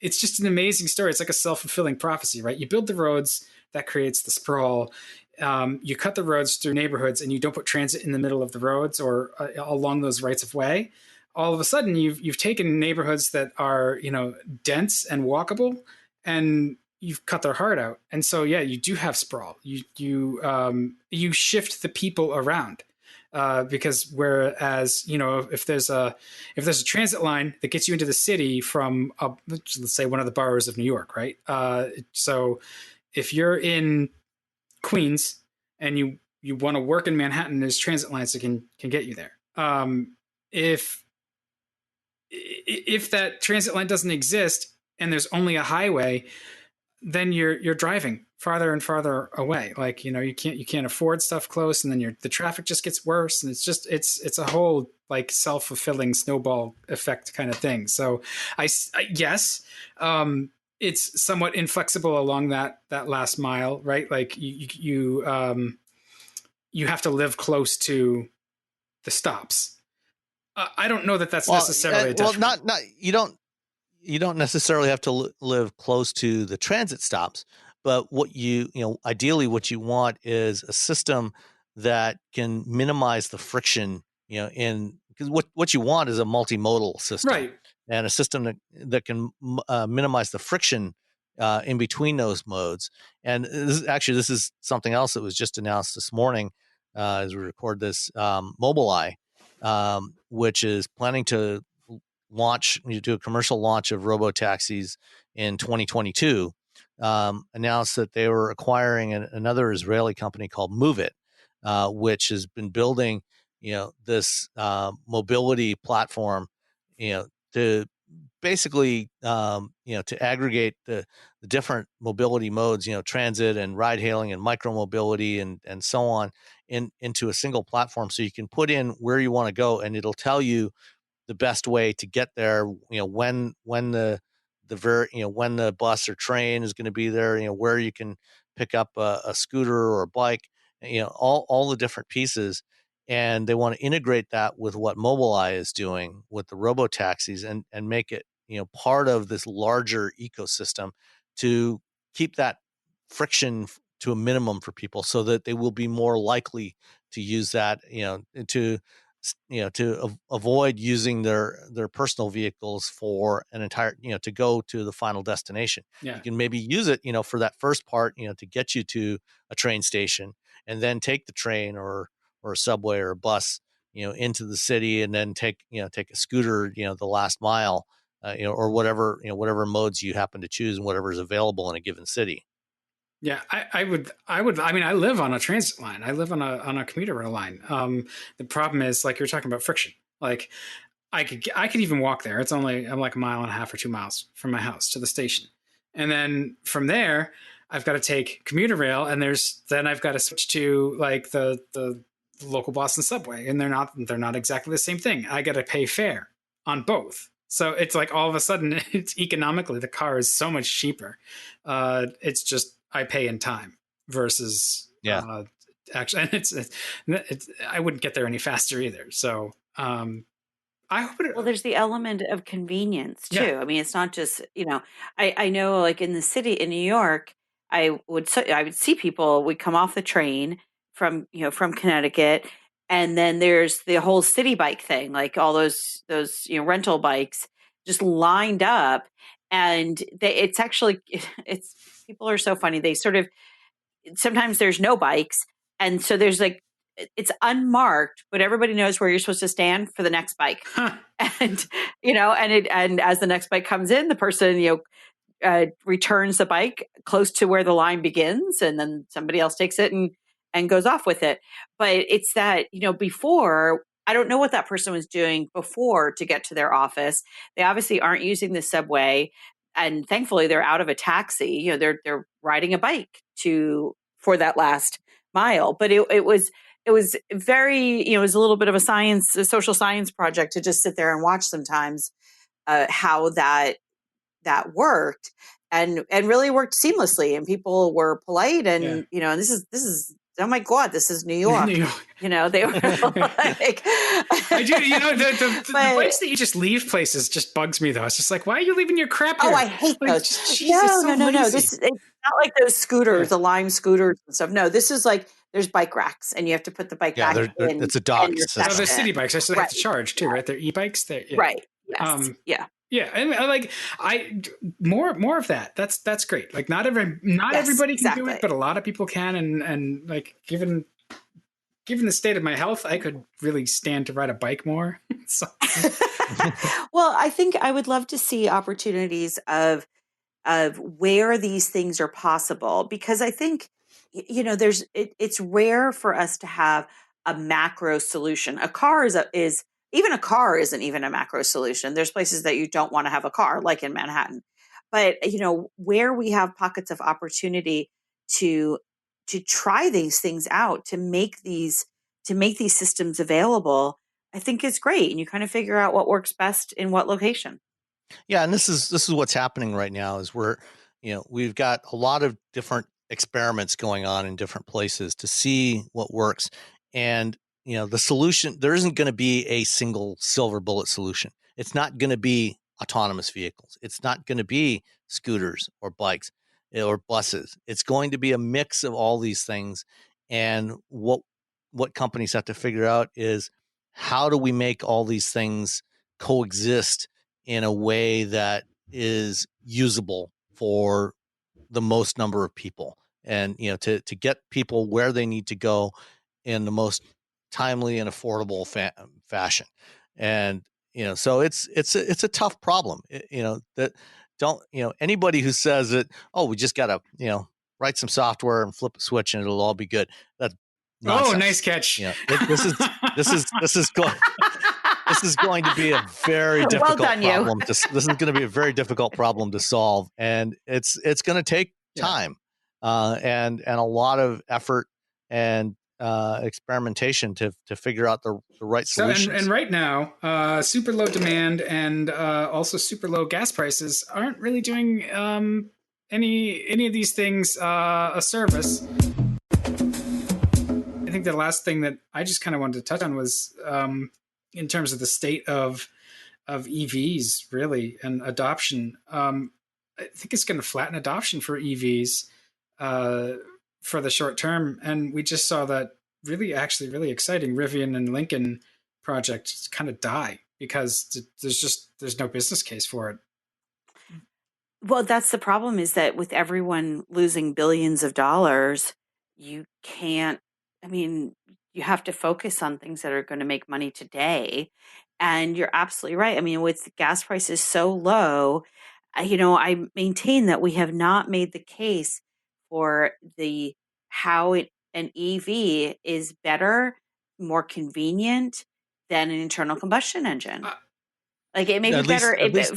it's just an amazing story. It's like a self-fulfilling prophecy, right? You build the roads, that creates the sprawl. You cut the roads through neighborhoods and you don't put transit in the middle of the roads or along those rights of way. All of a sudden you've taken neighborhoods that are, dense and walkable, and you've cut their heart out. And so, you do have sprawl. You shift the people around, because whereas, if there's a transit line that gets you into the city from, let's say one of the boroughs of New York, right? So if you're in Queens and you want to work in Manhattan, there's transit lines that can get you there. If that transit line doesn't exist and there's only a highway, then you're driving farther and farther away. Like, you can't afford stuff close, and then the traffic just gets worse. And it's a whole like self-fulfilling snowball effect kind of thing. So it's somewhat inflexible along that last mile, right? Like you have to live close to the stops. I don't know that that's necessarily a detriment.
Not you don't necessarily have to live close to the transit stops, but what ideally what you want is a system that can minimize the friction, because what you want is a multimodal system,
right? And
a system that can minimize the friction in between those modes. And this is something else that was just announced this morning as we record this. Mobileye, which is planning to do a commercial launch of robo-taxis in 2022, announced that they were acquiring another Israeli company called Moovit, which has been building, this mobility platform, to basically, to aggregate the different mobility modes, transit and ride hailing and micromobility and so on into a single platform. So you can put in where you want to go and it'll tell you the best way to get there, when the when the bus or train is going to be there, where you can pick up a scooter or a bike, all the different pieces. And they want to integrate that with what Mobileye is doing with the robo taxis and make it, part of this larger ecosystem to keep that friction to a minimum for people, so that they will be more likely to use that, to avoid using their personal vehicles for an entire, to go to the final destination.
Yeah.
You can maybe use it, for that first part, to get you to a train station, and then take the train or a subway or a bus, into the city, and then take a scooter, the last mile, or whatever modes you happen to choose and whatever is available in a given city.
Yeah, I would. I mean, I live on a transit line. I live on a commuter rail line. The problem is, like you're talking about friction. Like, I could even walk there. I'm like a mile and a half or 2 miles from my house to the station, and then from there, I've got to take commuter rail, and then I've got to switch to like the local Boston subway, and they're not exactly the same thing. I got to pay fare on both. So it's like all of a sudden, it's economically, the car is so much cheaper. It's just I pay in time versus actually, and it's I wouldn't get there any faster either. So I hope
well, there's the element of convenience too.
Yeah.
I mean, it's not just, I know like in the city in New York, I would see people would come off the train from Connecticut, and then there's the whole city bike thing, like all those rental bikes just lined up, and it's actually it's people are so funny. They sort of sometimes there's no bikes, and so there's like it's unmarked, but everybody knows where you're supposed to stand for the next bike.
Huh.
And and as the next bike comes in, the person returns the bike close to where the line begins, and then somebody else takes it and goes off with it. But it's that before, I don't know what that person was doing before to get to their office. They obviously aren't using the subway, and thankfully they're out of a taxi. They're riding a bike for that last mile. But it was very, it was a little bit of a social science project to just sit there and watch sometimes how that worked and really worked seamlessly, and people were polite, and and this is oh my God, this is New York.
New York.
They were like,
I do. The bikes that you just leave places just bugs me though. It's just like, why are you leaving your crap here?
Oh, I hate
like,
those.
Jesus,
No. It's not like those scooters, the Lime scooters and stuff. No, this is like there's bike racks, and you have to put the bike back in.
It's a dock.
No, they're city bikes. I still have to charge too, right? They're e-bikes.
Right. Yes.
Yeah, and I more of that. That's great. Like not everybody can do it, but a lot of people can. And like given the state of my health, I could really stand to ride a bike more. So.
Well, I think I would love to see opportunities of where these things are possible, because I think it's rare for us to have a macro solution. A car even a car isn't even a macro solution. There's places that you don't want to have a car, like in Manhattan. But, where we have pockets of opportunity to try these things out, to make these systems available, I think is great. And you kind of figure out what works best in what location.
Yeah. And this is what's happening right now is we've got a lot of different experiments going on in different places to see what works. And the solution, there isn't going to be a single silver bullet solution. It's not going to be autonomous vehicles. It's not going to be scooters or bikes or buses. It's going to be a mix of all these things. And what companies have to figure out is, how do we make all these things coexist in a way that is usable for the most number of people, and to get people where they need to go in the most timely and affordable fashion. And so it's a tough problem. Anybody who says that, oh, we just gotta write some software and flip a switch and it'll all be good, that's nonsense.
Oh, nice catch.
This is going to be a very difficult problem. This is going to be a very difficult problem to solve, and it's going to take time and a lot of effort and experimentation to figure out the right
So,
solutions.
and right now, super low demand and also super low gas prices aren't really doing any of these things a service. I think the last thing that I just kind of wanted to touch on was in terms of the state of EVs, really, and adoption. I think it's going to flatten adoption for EVs for the short term, and we just saw that really exciting Rivian and Lincoln project kind of die because there's no business case for it.
Well, that's the problem, is that with everyone losing billions of dollars, you can't, I mean, you have to focus on things that are going to make money today. And you're absolutely right. I mean, with gas prices so low, I maintain that we have not made the case for the how an EV is better, more convenient than an internal combustion engine. Like, it may be
At least,
better.
at least,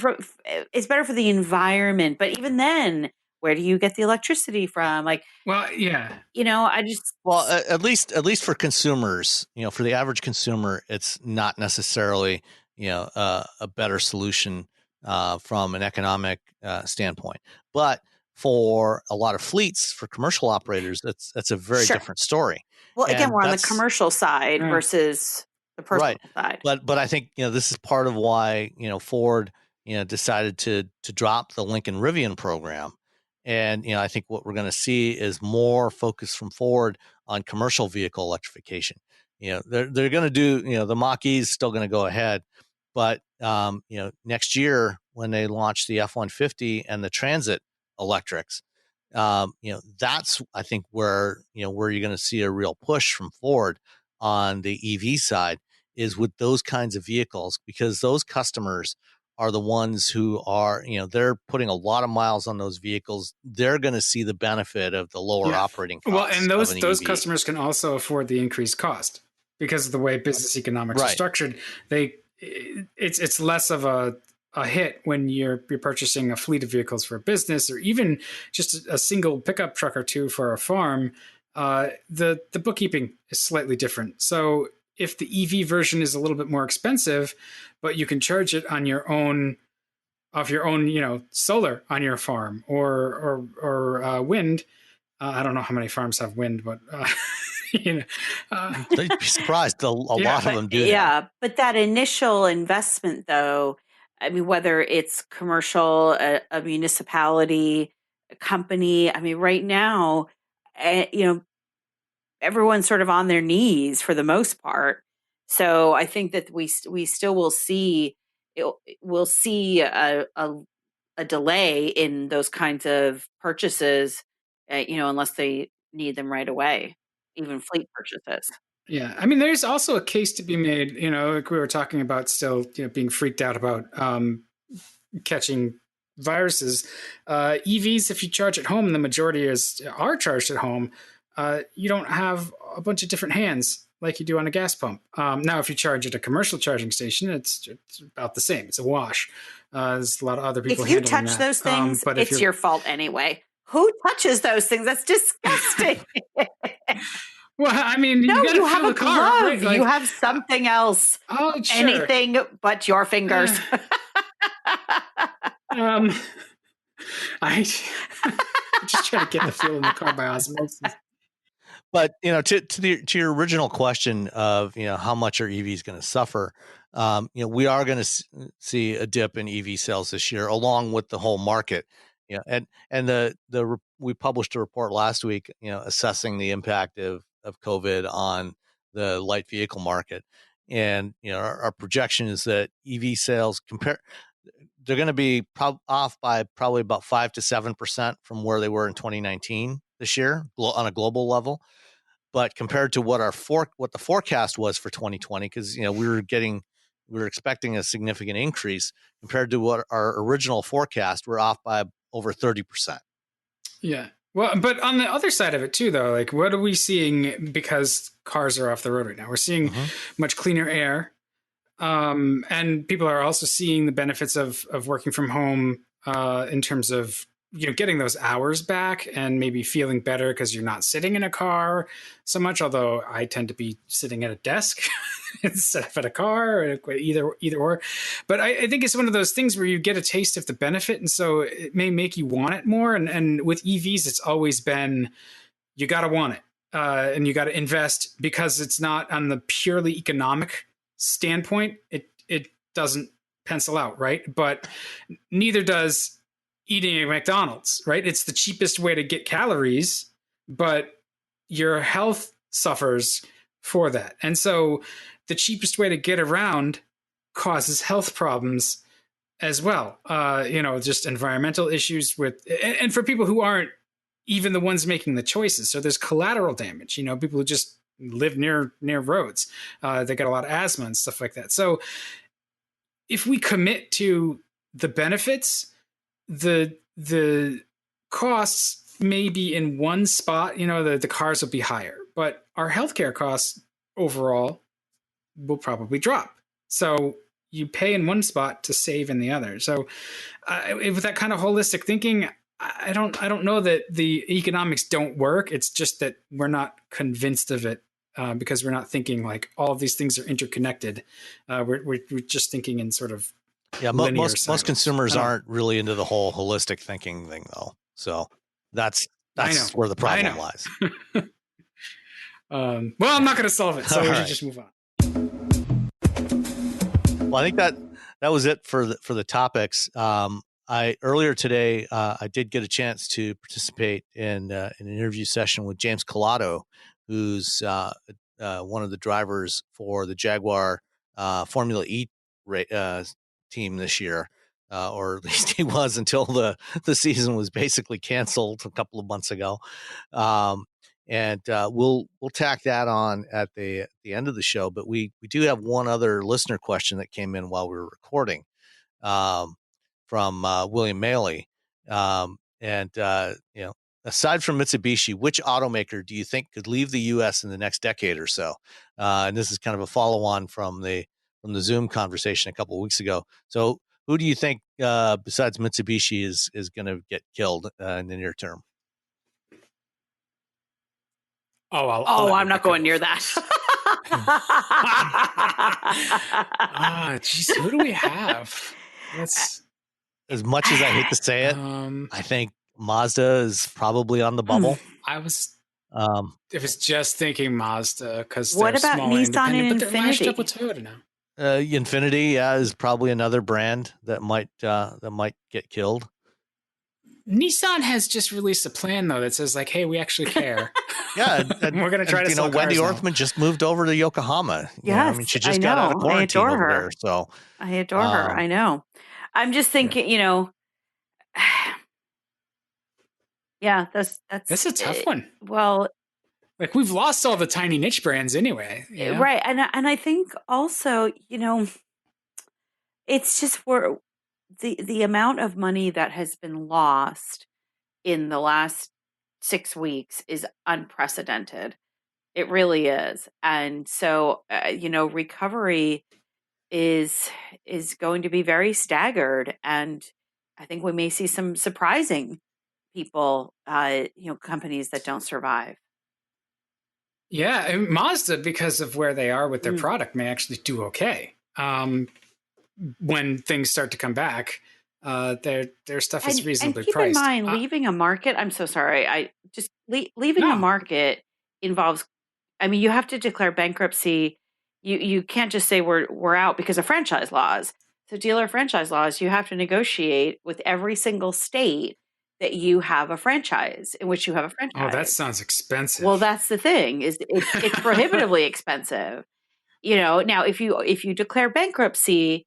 It's better for the environment, but even then, where do you get the electricity from? Like,
Well, yeah,
I just
well, at least for consumers, for the average consumer, it's not necessarily, a better solution from an economic standpoint. But for a lot of fleets, for commercial operators, that's a very
sure.
different story.
Well, again,
And
we're on the
that's
commercial side versus the personal
right.
side.
But I think this is part of why Ford decided to drop the Lincoln Rivian program. And I think what we're going to see is more focus from Ford on commercial vehicle electrification. They're going to do, the Mach-E is still going to go ahead, but next year when they launch the F-150 and the Transit electrics, that's, I think, where you're going to see a real push from Ford on the EV side, is with those kinds of vehicles, because those customers are the ones who are, they're putting a lot of miles on those vehicles. They're going to see the benefit of the lower operating costs.
Well, and
of an
those
EV.
customers can also afford the increased cost because of the way business economics are structured. It's less of a hit when you're purchasing a fleet of vehicles for a business, or even just a single pickup truck or two for a farm. The bookkeeping is slightly different. So if the EV version is a little bit more expensive, but you can charge it on your own, solar on your farm or wind. I don't know how many farms have wind, but
They'd be surprised. A lot of them do.
Yeah, but that initial investment, though, I mean, whether it's commercial, a municipality, a company, I mean, right now, everyone's sort of on their knees for the most part. So I think that we still will see a delay in those kinds of purchases, unless they need them right away, even fleet purchases.
Yeah, I mean, there's also a case to be made. Like we were talking about, still being freaked out about catching viruses. EVs, if you charge at home, the majority are charged at home. You don't have a bunch of different hands like you do on a gas pump. Now, if you charge at a commercial charging station, it's about the same. It's a wash. There's a lot of other people.
If you touch those things, but it's your fault anyway. Who touches those things? That's disgusting.
Well, I mean,
you have a glove.
Right?
You have something else.
Oh, sure.
Anything but your fingers.
I just try to get the feel in the car by osmosis.
But to your original question of how much are EVs going to suffer, we are going to see a dip in EV sales this year, along with the whole market. And we published a report last week, assessing the impact of COVID on the light vehicle market, and our projection is that EV sales they're going to be off by probably about 5 to 7% from where they were in 2019 this year on a global level. But compared to what the forecast was for 2020, because we were expecting a significant increase, compared to what our original forecast, we're off by over 30%.
Yeah. Well, but on the other side of it too, though, like, what are we seeing because cars are off the road right now? We're seeing much cleaner air. And people are also seeing the benefits of working from home in terms of getting those hours back and maybe feeling better because you're not sitting in a car so much. Although I tend to be sitting at a desk instead of at a car, or either or. But I think it's one of those things where you get a taste of the benefit, and so it may make you want it more. And with EVs, it's always been you got to want it, and you got to invest because it's not on the purely economic standpoint. It doesn't pencil out, right? But neither does eating at McDonald's, right? It's the cheapest way to get calories, but your health suffers for that. And so the cheapest way to get around causes health problems as well. Just environmental issues and for people who aren't even the ones making the choices. So there's collateral damage, people who just live near roads. They got a lot of asthma and stuff like that. So if we commit to the benefits, the costs may be in one spot, the cars will be higher, but our healthcare costs overall will probably drop. So you pay in one spot to save in the other. So with that kind of holistic thinking, I don't know that the economics don't work. It's just that we're not convinced of it because we're not thinking like all of these things are interconnected. We're just thinking in sort of
most consumers aren't really into the whole holistic thinking thing, though. So that's where the problem lies.
Well, I'm not going to solve it, so we should just move on.
Well, I think that was it for the topics. Earlier today, I did get a chance to participate in an interview session with James Colato, who's one of the drivers for the Jaguar Formula E team this year, or at least he was until the season was basically canceled a couple of months ago. And we'll tack that on at the end of the show. But we do have one other listener question that came in while we were recording from William Maley. Aside from Mitsubishi, which automaker do you think could leave the U.S. in the next decade or so? And this is kind of a follow-on from the Zoom conversation a couple of weeks ago. So who do you think besides Mitsubishi is going to get killed in the near term?
I'm not going near that.
Geez, who do we have?
As much as I hate to say it, I think Mazda is probably on the bubble.
I was just thinking Mazda because
what about Nissan and
but they're lashed up with Toyota now.
Infiniti, is probably another brand that might get killed.
Nissan has just released a plan though that says like, "Hey, we actually care."
Yeah,
we're going to try to. Sell
Wendy
cars
Orthman just moved over to Yokohama.
Yes,
I mean, she just got out of quarantine over there. So
I adore her. I know. I'm just thinking, yeah, that's
a tough one.
Well,
like we've lost all the tiny niche brands anyway,
right? And I think also, it's just where the amount of money that has been lost in the last 6 weeks is unprecedented. It really is, and so recovery is going to be very staggered, and I think we may see some surprising people, companies that don't survive.
Yeah, and Mazda, because of where they are with their product, may actually do okay when things start to come back. Their stuff is reasonably
keep
priced.
In mind, leaving a market. I'm so sorry. Leaving a market involves. I mean, you have to declare bankruptcy. You can't just say we're out because of franchise laws. So dealer franchise laws, you have to negotiate with every single state that you have a franchise in which you have a franchise.
Oh, that sounds expensive.
Well, that's the thing is it's prohibitively expensive. Now if you declare bankruptcy,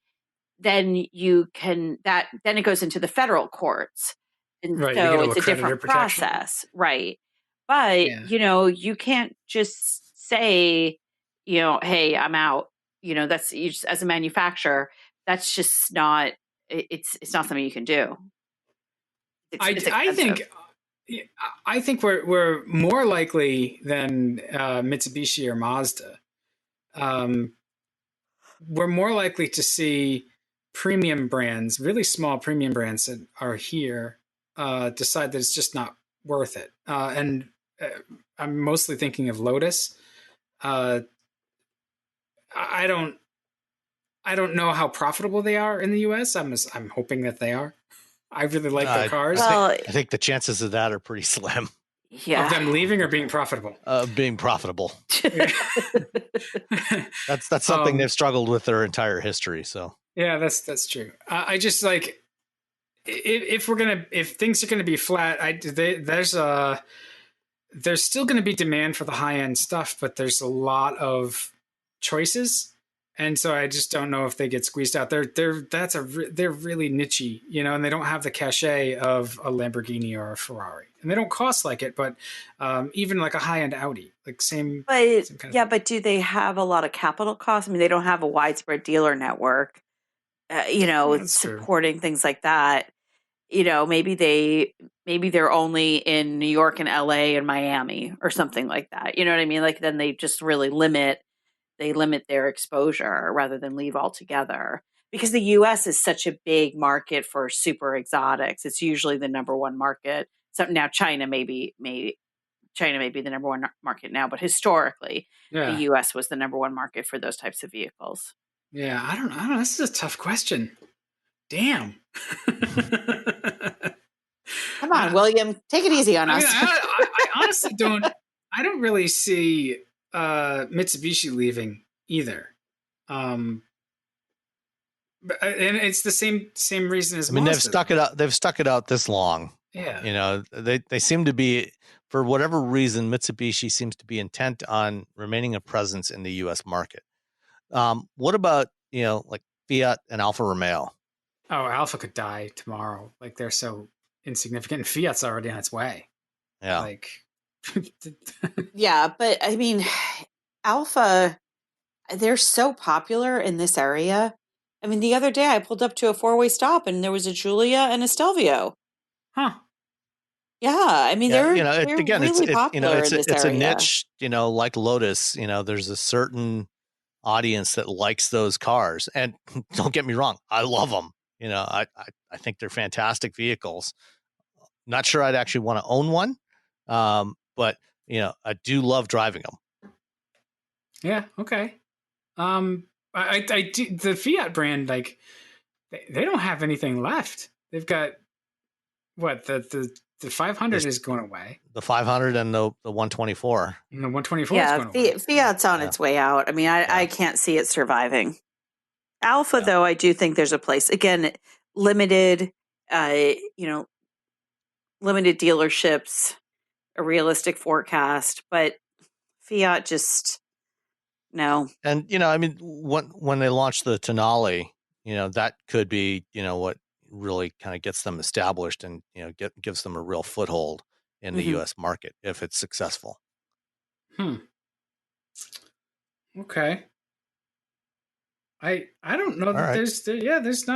then then it goes into the federal courts. And
right,
so it's a different process. Right. But, you can't just say, hey, I'm out. That's as a manufacturer, that's just not, it's not something you can do.
I think we're more likely than Mitsubishi or Mazda. We're more likely to see premium brands, really small premium brands that are here, decide that it's just not worth it. And I'm mostly thinking of Lotus. I don't know how profitable they are in the U.S. I'm hoping that they are. I really like their cars.
Well,
I think the chances of that are pretty slim.
yeah.
Of them leaving or being profitable.
Being profitable. That's something they've struggled with their entire history. So
yeah, that's true. I just like if things are gonna be flat, there's still going to be demand for the high end stuff, but there's a lot of choices, and so I just don't know if they get squeezed out. They're really nichey, and they don't have the cachet of a Lamborghini or a Ferrari, and they don't cost like it. But even like a high end Audi, like same.
But
same kind
yeah, but do they have a lot of capital costs? I mean, they don't have a widespread dealer network,
That's
supporting things like that. Maybe they're only in New York and LA and Miami or something like that. You know what I mean? Like then they just really limit their exposure rather than leave altogether. Because the US is such a big market for super exotics. It's usually the number one market. So now China may be the number one market now, but historically
Yeah.
the US was the number one market for those types of vehicles.
Yeah, I don't know. This is a tough question. Damn.
Come on, William, take it easy on us.
I honestly don't. I don't really see Mitsubishi leaving either. And it's the same reason as
Mazda.
Mazda.
They've stuck it out this long.
Yeah.
They seem to be, for whatever reason, Mitsubishi seems to be intent on remaining a presence in the U.S. market. What about like Fiat and Alfa Romeo?
Oh, Alfa could die tomorrow. Like they're so insignificant, and Fiat's already on its way.
Yeah.
Like.
Yeah, but I mean, Alfa, they're so popular in this area. I mean, the other day I pulled up to a 4-way stop and there was a Giulia and a Stelvio.
Huh.
Yeah, I mean, they're
again,
really popular in this
it's
area.
a niche, like Lotus. There's a certain audience that likes those cars, and don't get me wrong, I love them. I think they're fantastic vehicles. Not sure I'd actually want to own one, but I do love driving them.
Yeah. Okay. I do, the Fiat brand, like they don't have anything left. They've got what the 500 is going away.
The 500 and the 124.
And the 124 is going away.
Fiat's on its way out. I mean, I can't see it surviving. Alfa, though, I do think there's a place. Again, limited dealerships, a realistic forecast, but Fiat just no.
And I mean, when they launched the Tonale, that could be what really kind of gets them established and gives them a real foothold in the U.S. market if it's successful.
Okay. I don't know that there's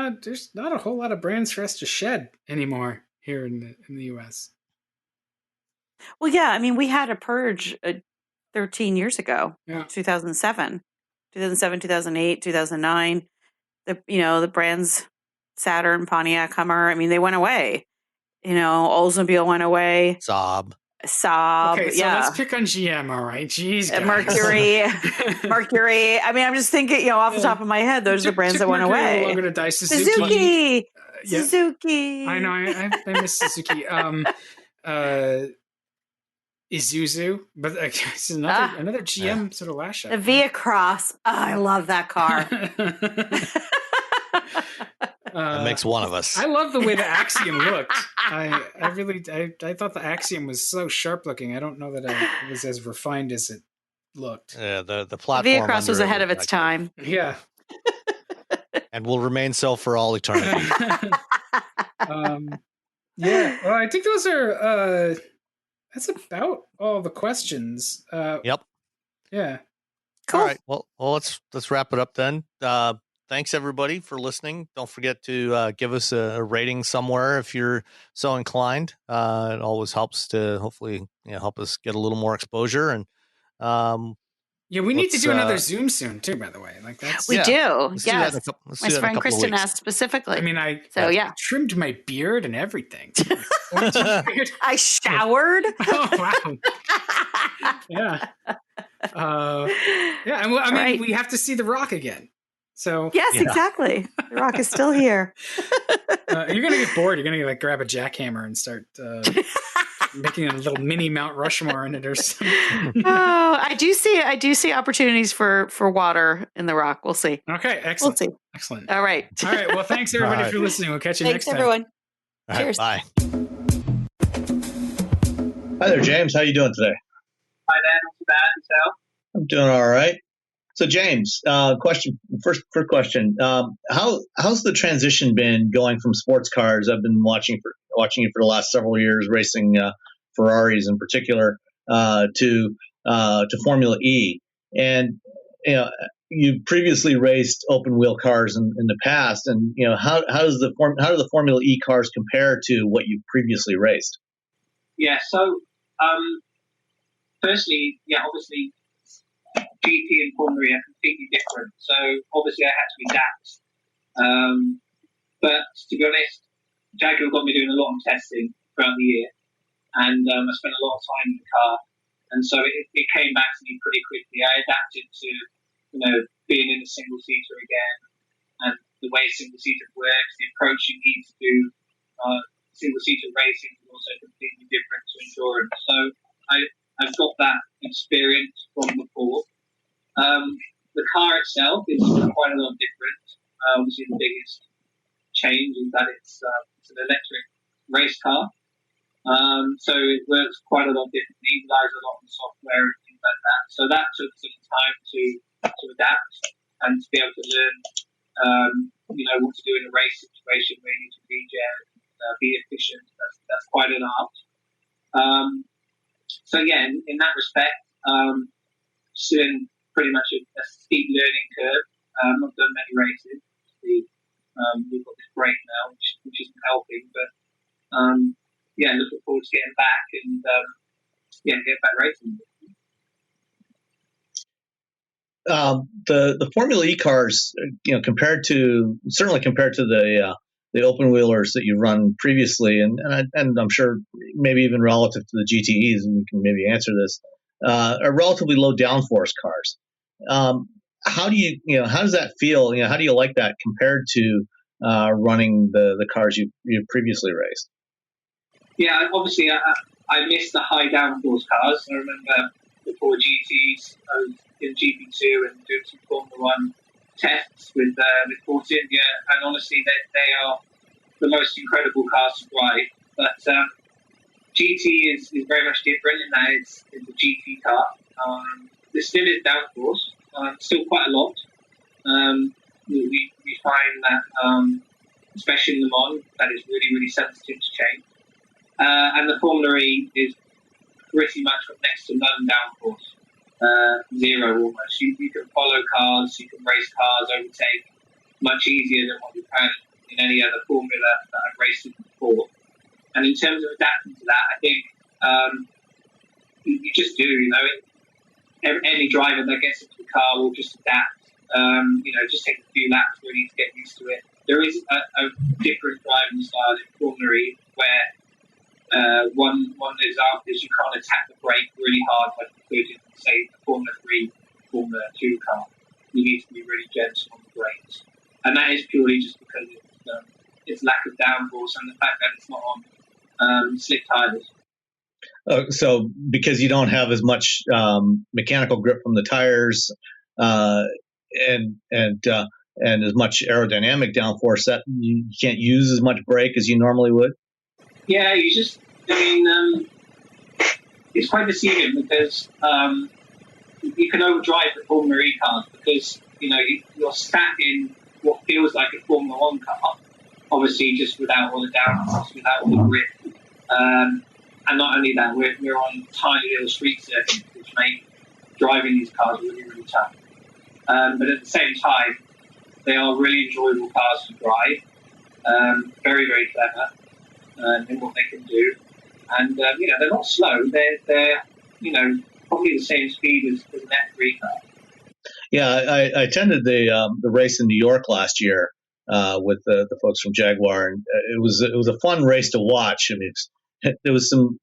not a whole lot of brands for us to shed anymore here in the U.S.
Well, yeah, I mean, we had a purge 13 years ago, 2007, 2008, 2009. The brands Saturn, Pontiac, Hummer. I mean, they went away. Oldsmobile went away.
Saab.
Okay, so let's pick on GM. All right, jeez, guys.
Mercury. I mean, I'm just thinking, off the top of my head, those are the brands that went away.
Longer to die.
Suzuki.
Yeah.
Suzuki.
I know. I miss Suzuki. Isuzu, but it's another GM sort of lash out.
The Via Cross. Oh, I love that car.
That makes one of us.
I love the way the Axiom looked. I thought the Axiom was so sharp looking. I don't know that it was as refined as it looked.
Yeah, the platform.
Via Cross was ahead of its time.
Yeah,
and will remain so for all eternity.
Yeah. Well, I think those are. That's about all the questions.
Yep.
Yeah.
Cool.
All right. Well, let's wrap it up then. Thanks everybody for listening. Don't forget to give us a rating somewhere if you're so inclined. It always helps to hopefully help us get a little more exposure. And
Yeah, we need to
Let's,
do another Zoom soon too. By the way, like that's.
We
Yeah.
do.
Let's do that in a
Yes.
couple- let's
My
do that in a
friend
couple of
Kristen
weeks.
asked specifically.
I mean, I
So yeah,
trimmed my beard and everything. Orange beard.
I showered.
Oh wow! Yeah, yeah. And I mean,
Right.
we have to see The Rock again. So
Yes,
Yeah.
exactly. The Rock is still here.
you're gonna get bored. You're gonna like grab a jackhammer and start making a little mini Mount Rushmore in it or something.
Oh, I do see opportunities for water in The Rock. We'll see.
Okay,
We'll
excellent.
see.
Excellent.
All right.
All right. Well, thanks everybody
All right.
for listening. We'll catch you
Thanks,
next time.
everyone.
All right,
Cheers.
bye.
Hi there, James. How you doing today?
Hi there, not too bad. Yourself?
I'm doing all right. So, James, first question. How's the transition been going from sports cars? I've been watching you for the last several years, racing Ferraris in particular, to Formula E. And you previously raced open wheel cars in the past, and how do the Formula E cars compare to what you previously raced?
Yeah, so firstly, obviously GT and Formula E are completely different. So obviously I had to adapt. But to be honest, Jaguar got me doing a lot of testing throughout the year, and I spent a lot of time in the car, and so it came back to me pretty quickly. I adapted to being in a single seater again, and the way single seater works, the approach you need to do single seater racing is also completely different to endurance. So I've got that experience from before. The car itself is quite a lot different. Obviously, the biggest change is that it's an electric race car. So it works quite a lot differently. It relies a lot on software and things like that. So that took some time to adapt and to be able to learn, what to do in a race situation where you need to regen, be efficient. That's quite an art. So yeah, in that respect, still in pretty much a steep learning curve. I've not done many races. We've got this break now, which isn't helping. But looking forward to getting back and get back racing.
The Formula E cars, compared to the open wheelers that you've run previously, and I'm sure maybe even relative to the GTEs, and you can maybe answer this, are relatively low downforce cars. How does that feel? How do you like that compared to running the cars you previously raced?
Yeah, obviously I miss the high downforce cars. I remember before GTs, I was in GP2 and doing some Formula 1 tests with Force India, and honestly, they are the most incredible cars to drive. But GT is very much different in that it's a GT car. There still is downforce, still quite a lot. We find that, especially in Le Mans, that is really, really sensitive to change. And the Formula E is pretty much got next to none downforce, zero almost. You can follow cars, you can race cars, overtake much easier than what you can in any other formula that I've raced in before. And in terms of adapting to that, I think you just do. Any driver that gets into the car will just adapt. Just take a few laps really to get used to it. There is a different driving style in Formula E where one example is you can't attack the brake really hard like you could in, say, a Formula 3, Formula 2 car. You need to be really gentle on the brakes. And that is purely just because its lack of downforce and the fact that it's not on slick tires.
So because you don't have as much mechanical grip from the tires and as much aerodynamic downforce, that you can't use as much brake as you normally would?
Yeah, it's quite deceiving because you can overdrive the Formula E cars because, you're sat in what feels like a Formula 1 car, obviously just without all the downforce, without all the grip. And not only that, we're on tiny little street circuits, which make driving these cars really, really tough. But at the same time, they are really enjoyable cars to drive, very, very clever in what they can do. And, they're not slow. They're probably the same speed as an F3 car.
Yeah, I attended the race in New York last year with the folks from Jaguar, and it was a fun race to watch. I mean, there was some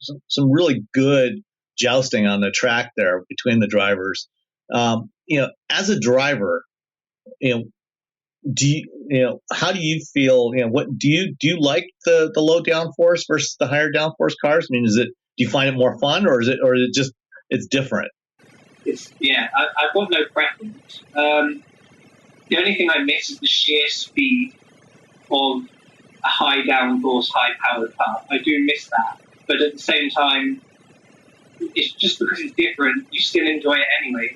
really good jousting on the track there between the drivers. As a driver, how do you feel? What do you like the low downforce versus the higher downforce cars? I mean, do you find it more fun, or is it just it's different?
I've got no preference. The only thing I miss is the sheer speed of a high downforce, high powered car. I do miss that, but at the same time, it's just because it's different, you still enjoy it anyway.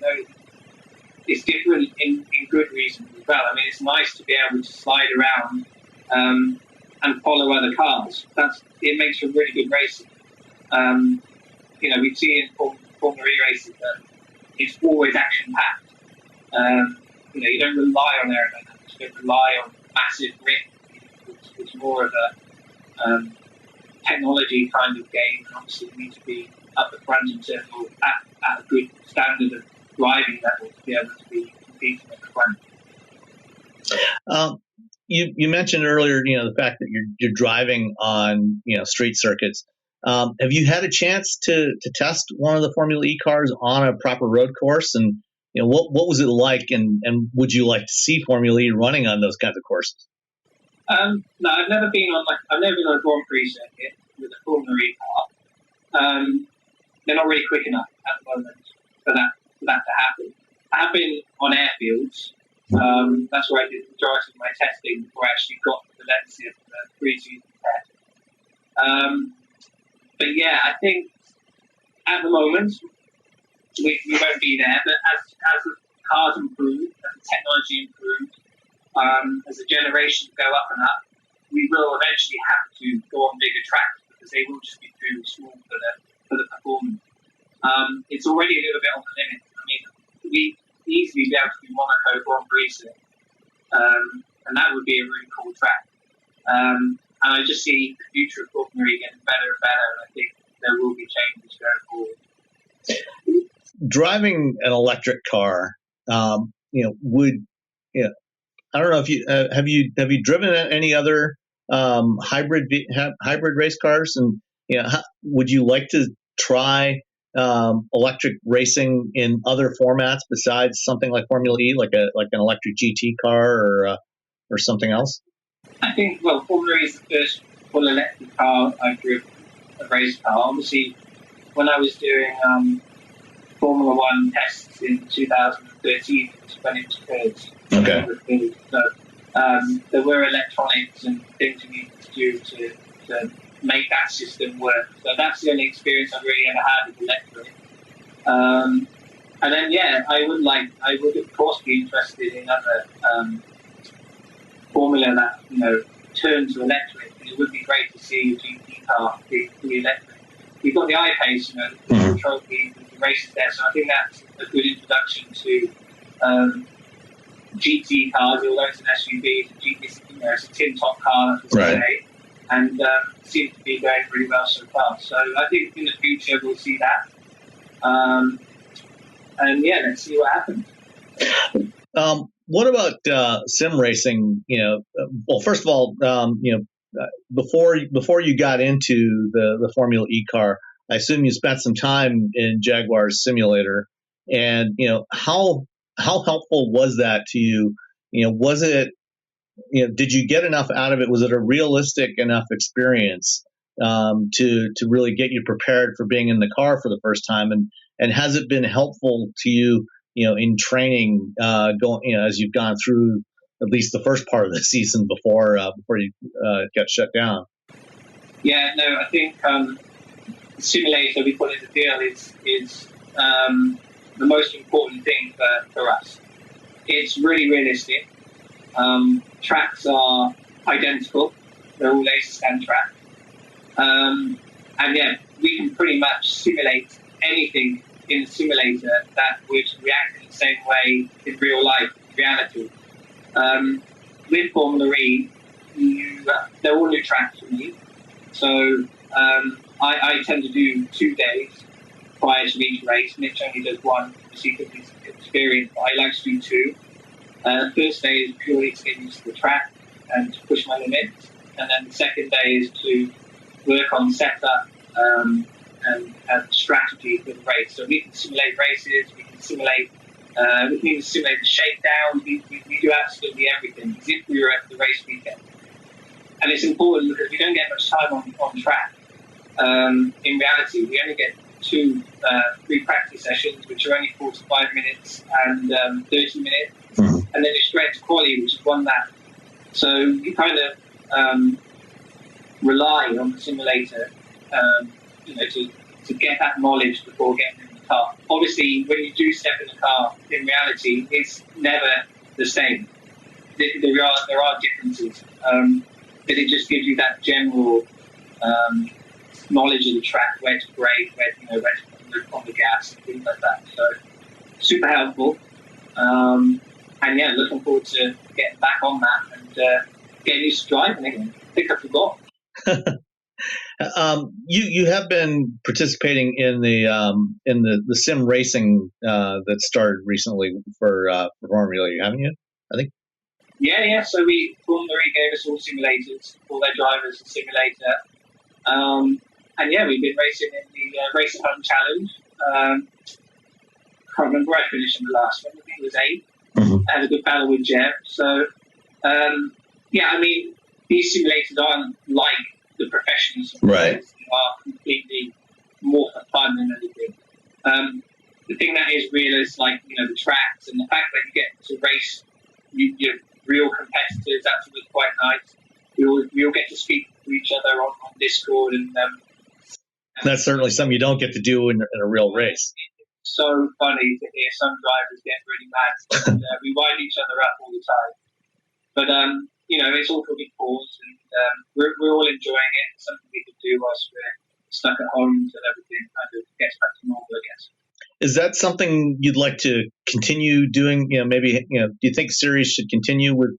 It's different in good reasons as well. I mean, it's nice to be able to slide around and follow other cars. It makes for really good racing. We see in Formula E races that it's always action-packed. You don't rely on aerodynamics. You don't rely on massive grip. It's more of a technology kind of game. And obviously, you need to be up the front in terms of at a good standard of driving level to be able to be competing at the front.
You mentioned earlier, the fact that you're driving on, street circuits. Have you had a chance to test one of the Formula E cars on a proper road course? And, what was it like? And would you like to see Formula E running on those kinds of courses?
No, I've never been on a Grand Prix circuit with a Formula E car. They're not really quick enough at the moment for that to happen. I have been on airfields. That's where I did the majority of my testing before I actually got to Valencia for the pre-season test. But yeah, I think at the moment we won't be there. But as the cars improve, as the technology improves, as the generations go up and up, we will eventually have to go on bigger tracks because they will just be too small for the performance. It's already a little bit on the limit. I mean, we easily be able to do Monaco Grand Prix, and that would be a really cool track. And I just see the future of Formula E getting better and better, and I think there will be changes going forward.
Driving an electric car, I don't know if you have you driven any other hybrid race cars, and would you like to try electric racing in other formats besides something like Formula E, like an electric GT car or something else?
I think Formula E is the first full electric car I've driven, a race car. Obviously, when I was doing Formula One tests in 2013, it was when it was first.
Okay.
So there were electronics and things you needed to do to make that system work. So that's the only experience I've really ever had with electric. And then I would of course be interested in other formula that turn to electric. And it would be great to see a GT car be electric. We've got the iPace, the trophy, the races there. So I think that's a good introduction to GT cars, although it's an SUV. It's a tin top car,
right?
And seems to be going really well so far. So I think in the future we'll see that. Let's see what happens.
What about sim racing? First of all, before you got into the Formula E car, I assume you spent some time in Jaguar's simulator. And how helpful was that to you? Was it did you get enough out of it? Was it a realistic enough experience to really get you prepared for being in the car for the first time? And has it been helpful to you, in training, as you've gone through at least the first part of the season before you got shut down?
Yeah, no, I think simulator, we call it the deal, is the most important thing for us. It's really realistic. Tracks are identical. They're all laser stand tracks. We can pretty much simulate anything in the simulator that would react in the same way in real life, in reality. With Formula E, they're all new tracks for me. So I tend to do 2 days prior to of each race. Mitch only does one because he's experienced, but I like to do two. First day is purely to get used to the track and to push my limits, and then the second day is to work on setup and strategy for the race. So we can simulate races, we can simulate the shakedowns, we do absolutely everything as if we were at the race weekend. And it's important because we don't get much time on track. In reality, we only get two pre-practice sessions, which are only 45 minutes and 30 minutes, and then you're straight to quali, which is one lap. So you kind of rely on the simulator, to get that knowledge before getting in the car. Obviously, when you do step in the car, in reality, it's never the same. There are differences, but it just gives you that general knowledge of the track, where to brake, where to put on the gas, and things like that. So super helpful. And yeah, looking forward to getting back on that and getting used to driving again. I think I forgot.
You have been participating in the sim racing that started recently for Formula E, haven't you? I think.
Yeah. So Formula E gave us all simulators, all their drivers a simulator. And yeah, we've been racing in the Race at Home Challenge. Can't remember where I finished in the last one. I think it was 8. I had a good battle with Jeff. So yeah, I mean, these simulators aren't like the professional simulators.
Right.
They are completely more for fun than anything. The thing that is real is the tracks and the fact that you get to race your real competitors. That's always quite nice. We all get to speak to each other on Discord, and
that's certainly something you don't get to do in a real race.
It's so funny to hear some drivers get really mad, and we wind each other up all the time. But it's all for a good cause, and we're all enjoying it. It's something we can do whilst we're stuck at home until everything kind of gets back to normal, I guess.
Is that something you'd like to continue doing? Do you think series should continue with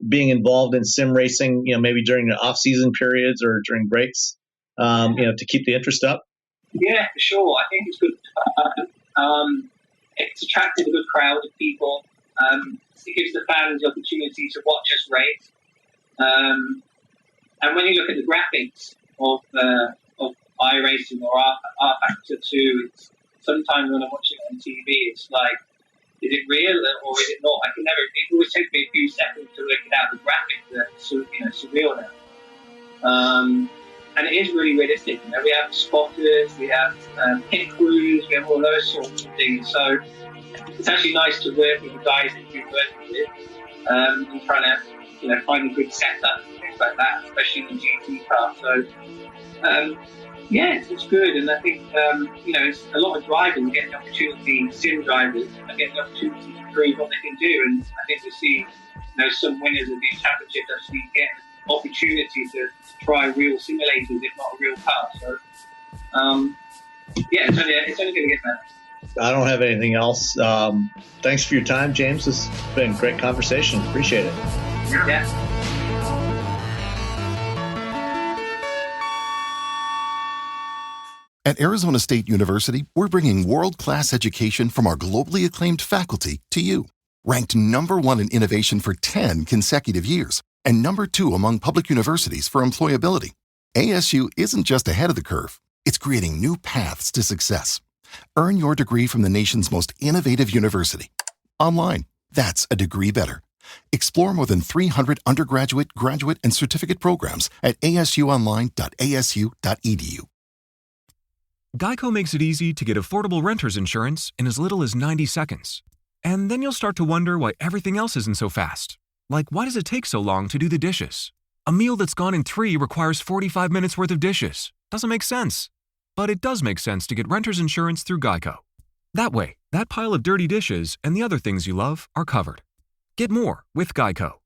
being involved in sim racing? Maybe during the off-season periods or during breaks, to keep the interest up.
Yeah, for sure. I think it's good. It's attracted a good crowd of people. It gives the fans the opportunity to watch us race. And when you look at the graphics of iRacing or R Factor 2, it's sometimes when I'm watching it on TV, it's like, is it real or is it not? It always takes me a few seconds to look at the graphics that are surreal now. And it is really realistic. We have spotters, we have pit crews, we have all those sorts of things. So it's actually nice to work with the guys that you're working with and trying to find a good setup and things like that, especially in the GT car. So yeah, it's good, and I think it's a lot of drivers get the opportunity. Sim drivers get the opportunity to prove what they can do, and I think we see some winners of these championships actually get the opportunity to try real simulators, if not a real car. So yeah, it's only going to get better.
I don't have anything else. Thanks for your time, James. This has been a great conversation. Appreciate it.
Yeah.
At Arizona State University, we're bringing world-class education from our globally acclaimed faculty to you. Ranked #1 in innovation for 10 consecutive years and #2 among public universities for employability, ASU isn't just ahead of the curve, it's creating new paths to success. Earn your degree from the nation's most innovative university. Online, that's a degree better. Explore more than 300 undergraduate, graduate, and certificate programs at asuonline.asu.edu.
Geico makes it easy to get affordable renter's insurance in as little as 90 seconds. And then you'll start to wonder why everything else isn't so fast. Like, why does it take so long to do the dishes? A meal that's gone in 3 requires 45 minutes worth of dishes. Doesn't make sense. But it does make sense to get renter's insurance through Geico. That way, that pile of dirty dishes and the other things you love are covered. Get more with Geico.